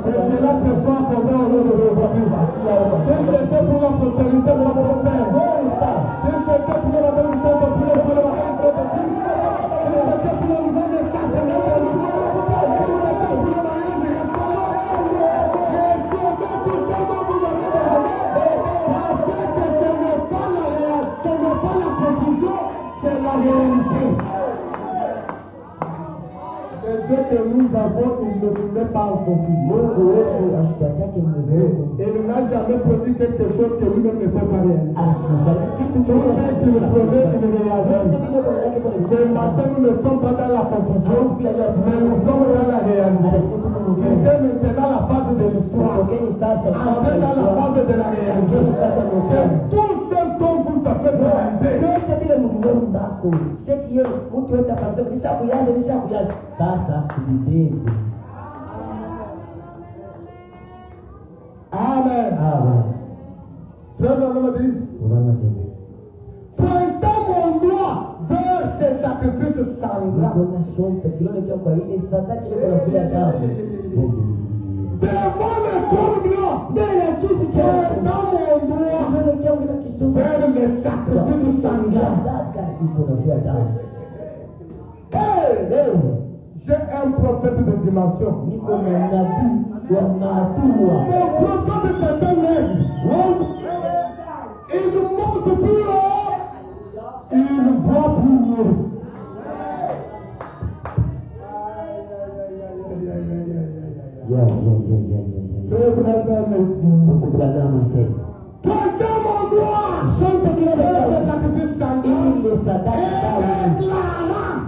C'est là que soit accordé au nom de l'Évangile. Si c'était pour la prospérité de la prospère, si c'était pour la bénédiction de Dieu, pour le mariage de Dieu, si c'était pour le nouveau message de notre Dieu, si c'était pour le mariage de restaurant, et si tout seulement vous avez demandé, parce que ce n'est pas la réalité, ce n'est pas la confusion, c'est la réalité. Le Dieu que nous avons, il ne nous met pas en confusion. Et il n'a jamais produit quelque chose que lui-même ne peut pas réaliser. Tout ce qu'il produit, il réalise. Ce matin, nous ne sommes pas dans la confusion, mais nous sommes dans la réalité. Il est maintenant la phase de l'histoire. Après, dans la phase de la réalité. Et tout ce dont vous avez réalisé. Sasa tubebe. Amen. Amen. Frère Branham dit, pointant mon doigt vers ces sacrifices sanglants. Devant le trône blanc, pointant mon doigt vers les sacrifices sanglants. J'ai un prophète de dimension. Mon prophète c'est un homme. Il monte plus haut, il voit plus mieux. Quelqu'un mon doigt, chante qu'il le sacrifice sanglant,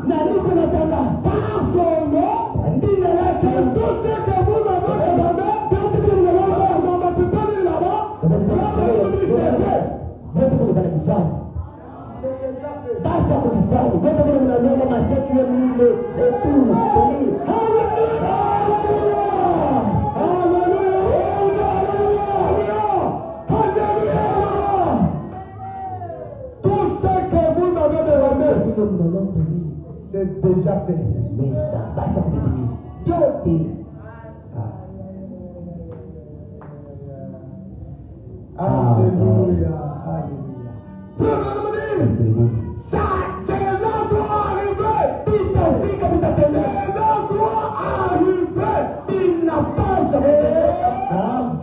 et déclarant par son nom, que tout ce que vous avez demandé, on va te donner là-bas, Basta kufanya. Wewe kama unaomba mashaki ya Mungu, zetu, tout basi kumetimiza yote. Alléluia, alléluia. Ça, c'est là doit arriver. Vitafika, vitatendeka. C'est là doit arriver. Il n'a pas jamais.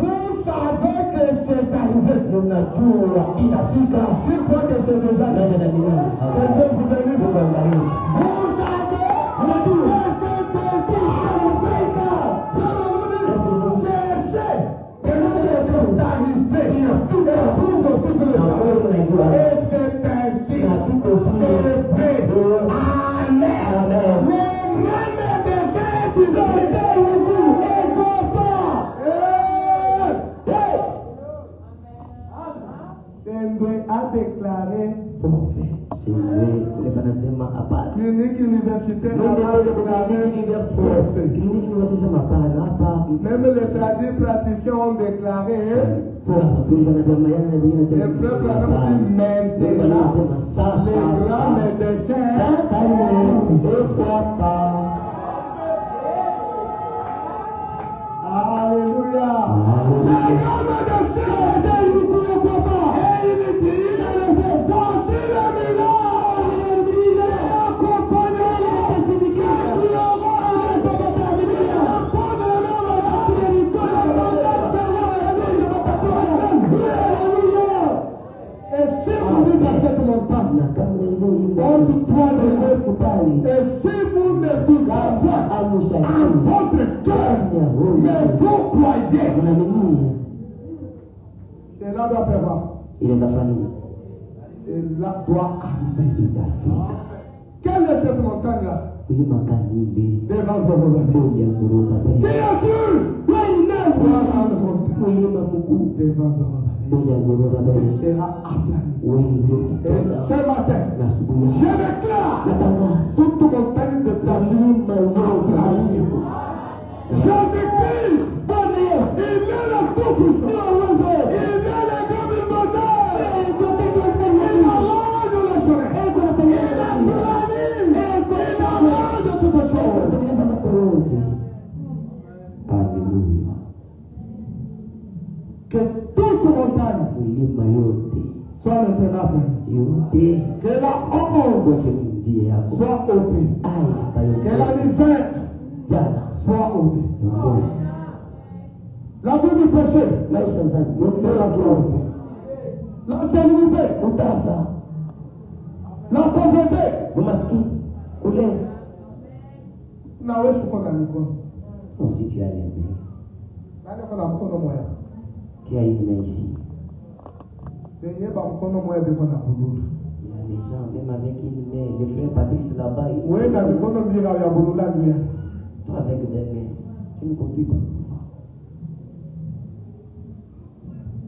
Vous savez que c'est arrivé. Unajua inafika. Je crois que c'est déjà ndani ya dunia. Quelqu'un vous donne vous angalie. Vous savez, unajua c'est déjà inafika. A déclaré forfait. C'est vrai, les panasema hapana. Clinique universitaire a déclaré forfait. Clinique universitaire hapana hapa. Même les praticiens ont déclaré forfait. Les frères Branham disent maintenant, les grands médecins ne croient pas. Alléluia. Les grands médecins ne croient pas. Et si vous ne doutez pas à votre cœur, mais vous croyez, cela doit faire voir. Il est la famille. Cela doit arriver. Quelle est cette montagne-là? Devant Zorobabel. Qui as-tu? Devant Zorobabel. Il sera aplani. Et ce matin, je déclare toute montagne de ta vie aplanie. Jésus-Christ, il est le tout-puissant. Il est le Gabimboteur. Il arrange le chemin. Il planifie. Il arrange toutes choses. Alléluia. Que toute montagne soit maintenant aplanie. Que la honte soit ôtée. Que la misère soit ôtée. La vie du péché sera ôtée. L'intégrité, la pauvreté, naweza kuona mikono. Si tu as les mains, Nani kuna mkono moja? qui a une main ici. Benye ba mkono moja biko na bululu. Il y a des gens, même avec une main, le frère Patrice là-bas, Wewe na mikono mbili ya bululu ndio. toi avec des mains, tu ne conduis pas.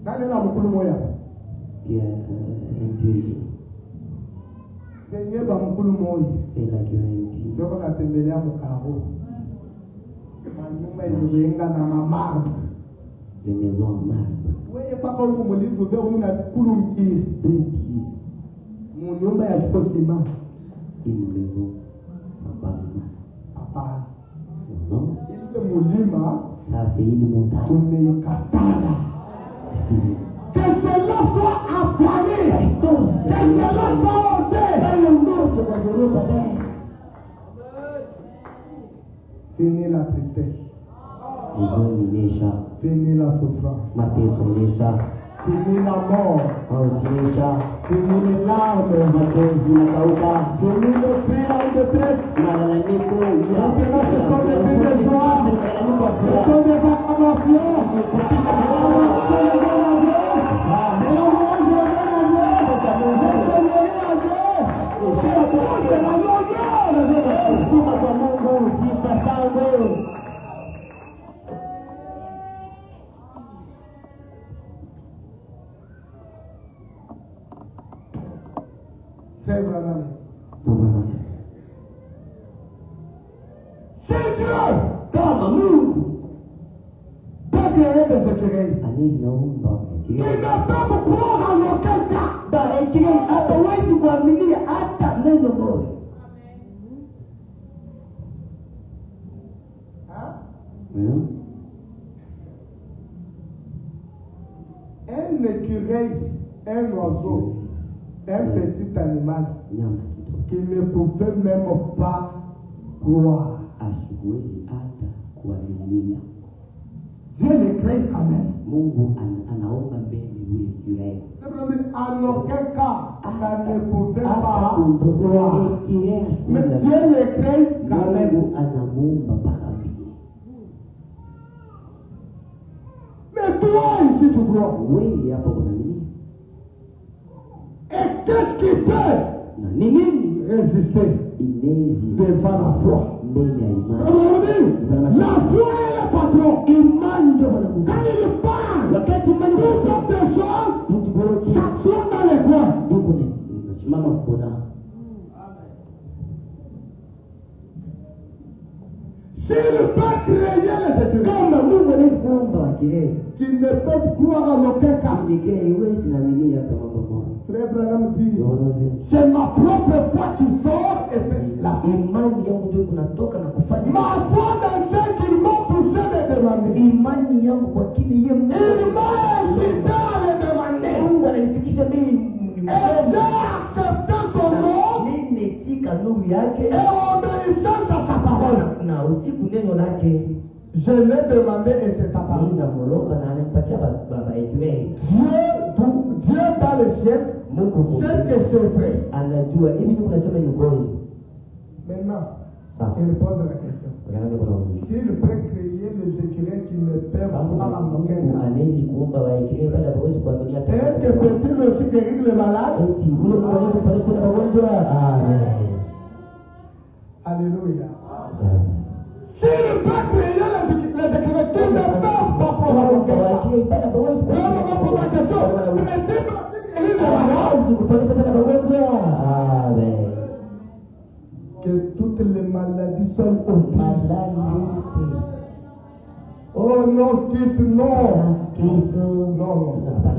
Nani na mkono moja? Qui a un pied ici. Benye ba mkono moja. C'est là qui a un pied. Ndio natembelea mkaro. Nyumba imejenga na mamaru. Les maisons en marbre. Wewe paka huko mlivu ndio una kulu mkiri. 2 pieds. Nyumba ya sima. Une maison sans parlement. Papa. Non. Ile mulima Ça c'est une montagne. tumeikatala. Que cela soit aplani. Que cela soit ôté. Fini la tristesse. Ils ont miné chat. Fini la souffrance. Maté son les chats. Fini la mort. Entier chat. Fini les larmes. Machozi na kauka. Fini le cri en détresse. Malalamiko. Maintenant ce sont des cris de joie. Ce sont des acclamations. C'est Dieu, comme nous, pas créé de ce créé. Anis naomba Il ne peut vous croire en aucun cas. Un écureuil, un oiseau, un petit animal qui ne pouvait même pas croire. Dieu le crée quand même. En aucun cas, ça ne pouvait pas croire. Mais Dieu le crée quand même. Mais toi, ici, tu crois. Et qu'est-ce qui peut résister devant la foi? La foi est le patron. Quand il parle, toutes sortes de choses s'actionnent dans les coins. S'il peut créer les études, qu'ils ne peuvent croire en aucun cas. Frère Branham dit, c'est ma propre foi qui sort et fait cela. Ma foi dans ce qu'ils m'ont poussé de demander. Il m'a incité à le demander. Et j'ai accepté son nom et obéissance à sa parole. Je l'ai demandé et c'est apparu. Dieu dans le ciel, c'est que c'est vrai. Maintenant, il pose la question. S'il peut créer les écureuils qui ne peuvent pas en aucun cas, est-ce que peut-il aussi guérir les malades? Alléluia. S'il peut créer les écureuils qui ne peuvent pas en aucun cas, on pose la question. Que toutes les maladies soient ôtées. Oh non, quitte, non. Non.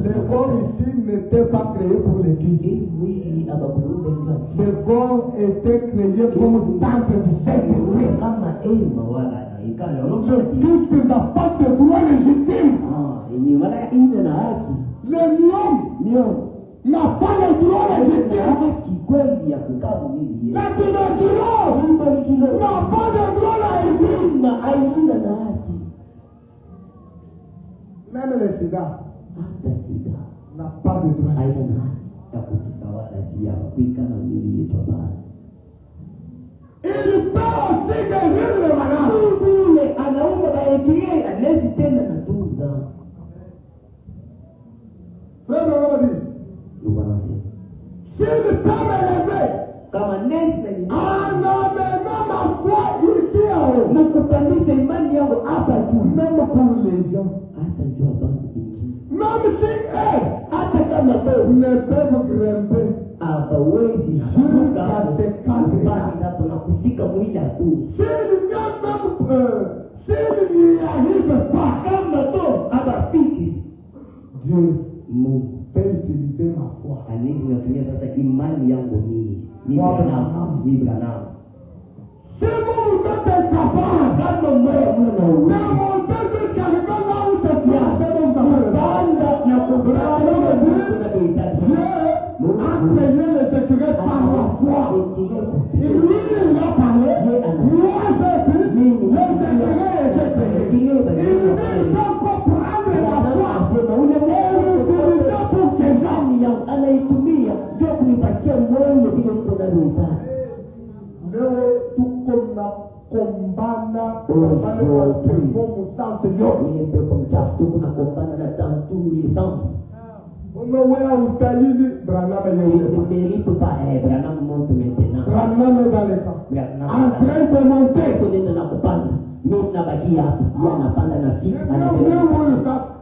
Le corps ici n'était pas créé pour les guides. Le corps était créé comme temple du Saint-Esprit. Le Christ n'a pas de droit légitime. Le lion n'a pas de droit légitime. La tuberculose n'a pas de droit légitime. Même le sida n'a pas de droit légitime. Il peut aussi guérir le malade. Frère Branham dit, s'il peut m'élever en amenant ma foi ici en haut, même pour les gens, même si eux ne peuvent grimper jusqu'à ces 4 étapes, s'il n'y arrive pas, Dieu peut utiliser ma foi. Si vous êtes incapable de monter jusqu'à arriver là où c'est Dieu a créé les écureuils par la foi. Et lui, il a parlé. Moi, j'ai vu les écureuils étaient créés. Il dit faut comprendre la foi et l'utiliser pour ces gens. Unawea ustahili Branham yeule. Branham est dans le camp. En train de monter.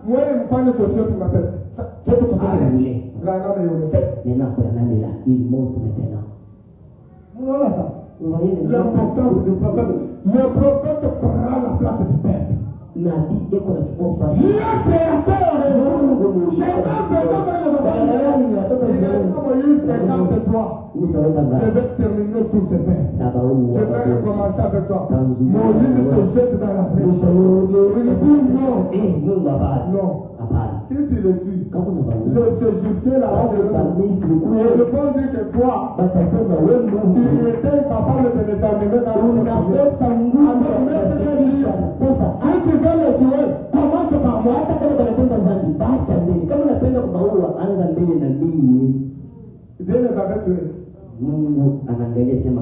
Wewe mfanye chochote tunapenda. Branham yeule. Unaona sasa? L'importance du prophète. Le prophète prend la place du père. Dieu créateur est Mungu. Je vais terminer tout ce père. Je vais recommencer avec toi. Moïse se jette dans la brèche. Mungu hapana. Non. Hapana. Si tu le tues, Kama unabaua. les Égyptiens là-bas de Watu wa Misri Et kule le bon dit que toi, watasema wewe tu Mungu étais capable de déterminer dans le unakosa nguvu ya kusafirisha. Sasa Si tu veux le tuer, commence par moi. Hata kama unatenda dhambi, acha mbele. Kama unapenda kubaua, anza mbele na mimi. Dieu les avait tués. Mungu anaangalia sema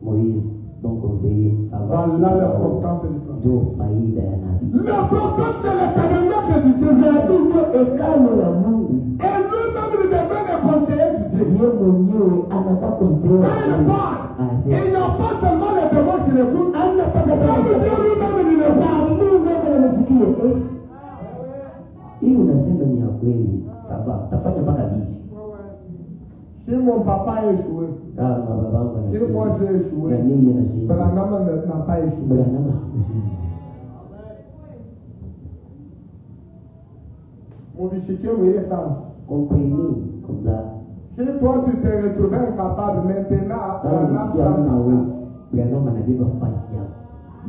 Moïse, ton conseiller, ça va. Voilà l'importance du plan. Ndio faida ya nabii. L'importance de la tabernacle du Dieu. Ndio hekalu la Mungu. Et lui-même, il devait le conseiller du Dieu. Yeye mwenyewe anakuwa conseiller. Quand il parle, il n'a pas seulement les démons qui l'écoutent, comme Dieu lui-même, il le voit. Mungu anamsikia. Hii unasema ni ya kweli. Sawa, tafanya mpaka lini? Si mon papa a échoué, Kama babangu si anasema. moi j'ai Na échoué, mimi nashinda. Branham n'a pas échoué. Branham anashinda. Mon bichiquier, oui, il est sage. Comprenez comme ça. Si toi tu t'es retrouvé incapable maintenant, Kama Branham unasikia prend na wewe, ta Branham anabeba fasi yako.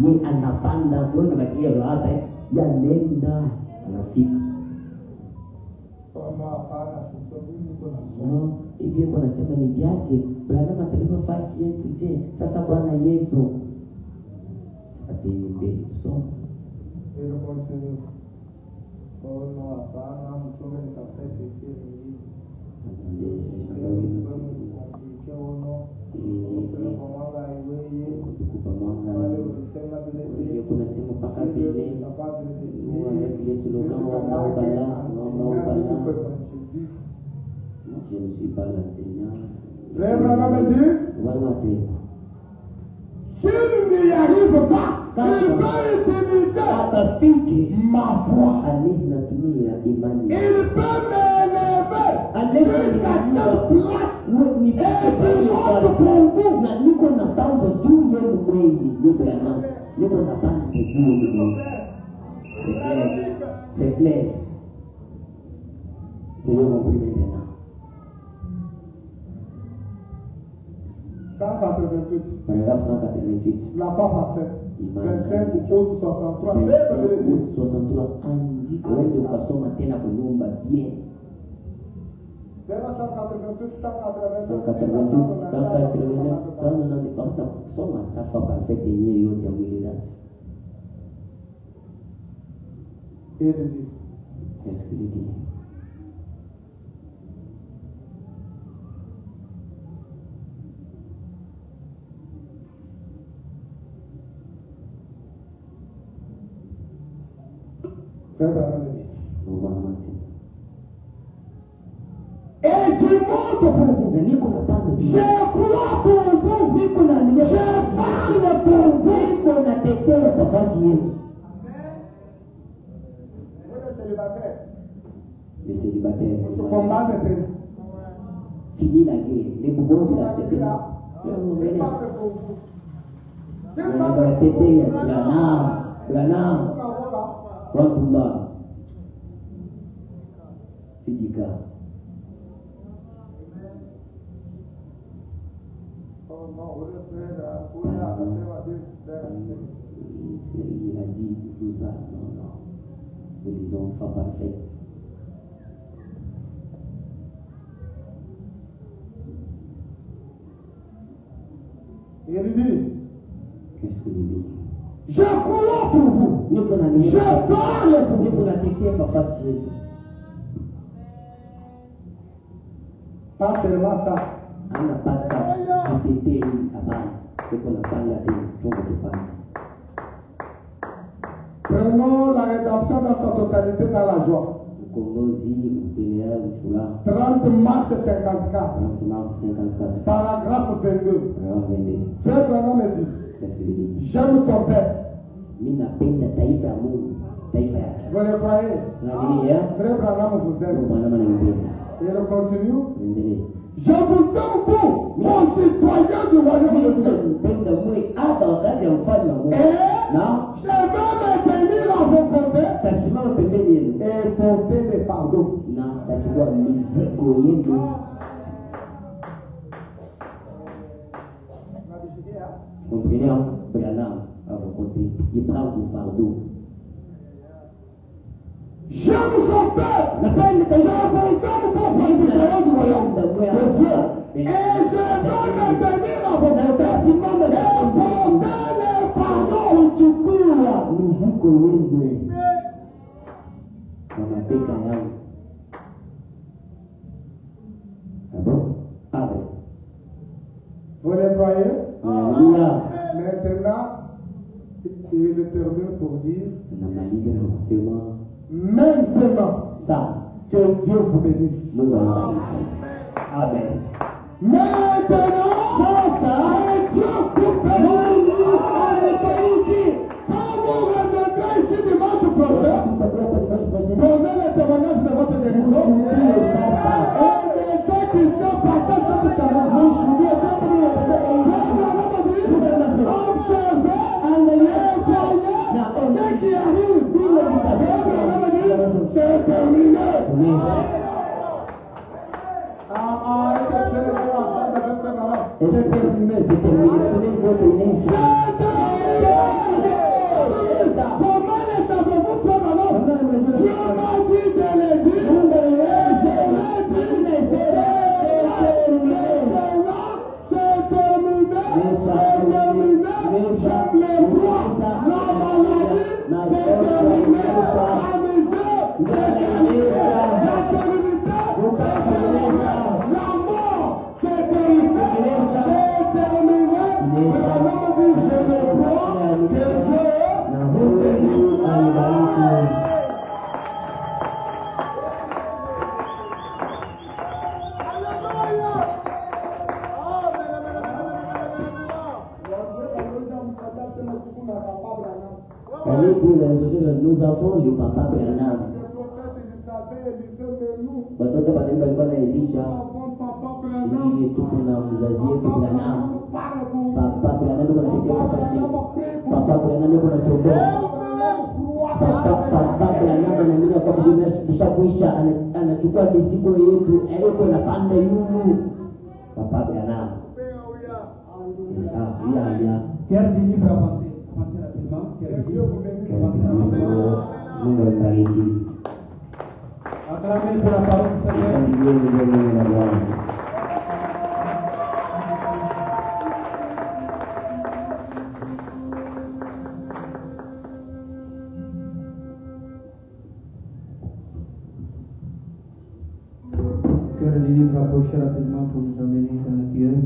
Yeye anapanda kwenda bakia hapa, ya nenda anafika. No, hivi yuko nasema ni vyake. Branham atabeba fasi yetu. Je, sasa Bwana Yesu atembee so. Et le continue. Oh non, hapana, mtume nitafute kunasema mpaka vile Yesu je ne suis pas le Seigneur. Frère Branham dit, s'il n'y arrive pas, il va utiliser ma voix. Il peut m'élever jusqu'à cette place. C'est clair. Seigneur mon plus maintenant. 188. Paragraphe 188. La foi parfaite. Verset Août 63. Verset Août 63. Andika uende ukasoma tena kwa nyumba bien. 188, 189 soma tafa perfect yenyewe yote ya mwili wake. Et il dit, Qu'est-ce qu'il dit? Frère Branham dit, On va avancer. et je monte pour vous. Na niko na pande. Je crois pour vous. Niko na nini? Je parle pour vous. Niko na tetea nafasi yenu. Le célibataire. Ce combat était. Fini la guerre. Les bougons de la CPI. Tetea Branham. Wapumba. Sidika. Il a dit tout ça. Non. Nous disons pas parfait. Il dit, Qu'est-ce que il dit? je crois pour vous. Je parle pour vous. Pas seulement ça. Prenons la rédemption dans sa totalité dans la joie. 30 mars 54. Paragraphe 22. Frère Branham me dit, j'aime son père. Vous le croyez? Frère Branham vous aime. Et il continue. Je vous aime vous, concitoyens du royaume de Dieu. Et je vais me tenir à vos côtés et porter les fardeaux. Comprenez, Branham à vos côtés, il prend vos fardeaux. J'aime son peuple. napenda J'aime taifa son peuple du royaume de Dieu. Et je donne venir à vos pères. Et porter les fardeaux. kuchukua mizigo yenu na mabega yangu. Abo, abe. Vous les voyez? Haleluya. Maintenant, il termine pour dire Namaliza na kusema maintenant sasa que Dieu vous bénisse. Mungu awabariki. Amen. Maintenant, Sasa Dieu vous bénisse. Quand vous reviendrez ici dimanche prochain, tutakuwa kwa dimanche prochaine. prenez le témoignage de votre guérison. Shuhudie sasa. Et les faits qui sont passés cette semaine, Shuhudie mambo yanayotendeka hivi. observez, Angalia et voyez na ce qui arrive. vile vitavyokuwa. C'est terminé. Umeisha. C'est terminé, c'est terminé. Semaine yote inaisha. Comment ne savez-vous faire alors? Dieu m'a dit de le dire. Mungu aliweza. Je l'ai dit. C'est terminé. J'aime les rois. La maladie, c'est terminé. La misère, c'est terminé. La pénibilité, c'est terminé. La mort, c'est terminé. C'est terminé. Mais la maman dit, je le crois, que Dieu vous bénisse. Nous avons le papa Branham. Watoto wanaimba alikuwa na Elisha. Ili tuko na mzazi yetu Branham. Papa Branham yuko anatetea papa shehe. Papa Branham yuko anatoboa. Papa Branham anaamini kwamba dunia ishakuisha, anachukua mizigo yetu, yuko na panda yulu. Papa Branham. Sasa ya Quel livre avancé? Avancez rapidement. Quel livre? Mungu awabariki. Acclamez pour la parole du Seigneur. Shangilie neno la Bwana. Que le livre approche rapidement pour nous amener dans le cœur.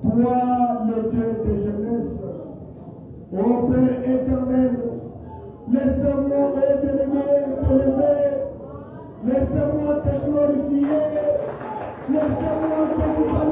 Toi, le Dieu de jeunesse, ô Père éternel, laissez-moi, ô bien-aimé, t'élever, laissez-moi te glorifier, laissez-moi te vous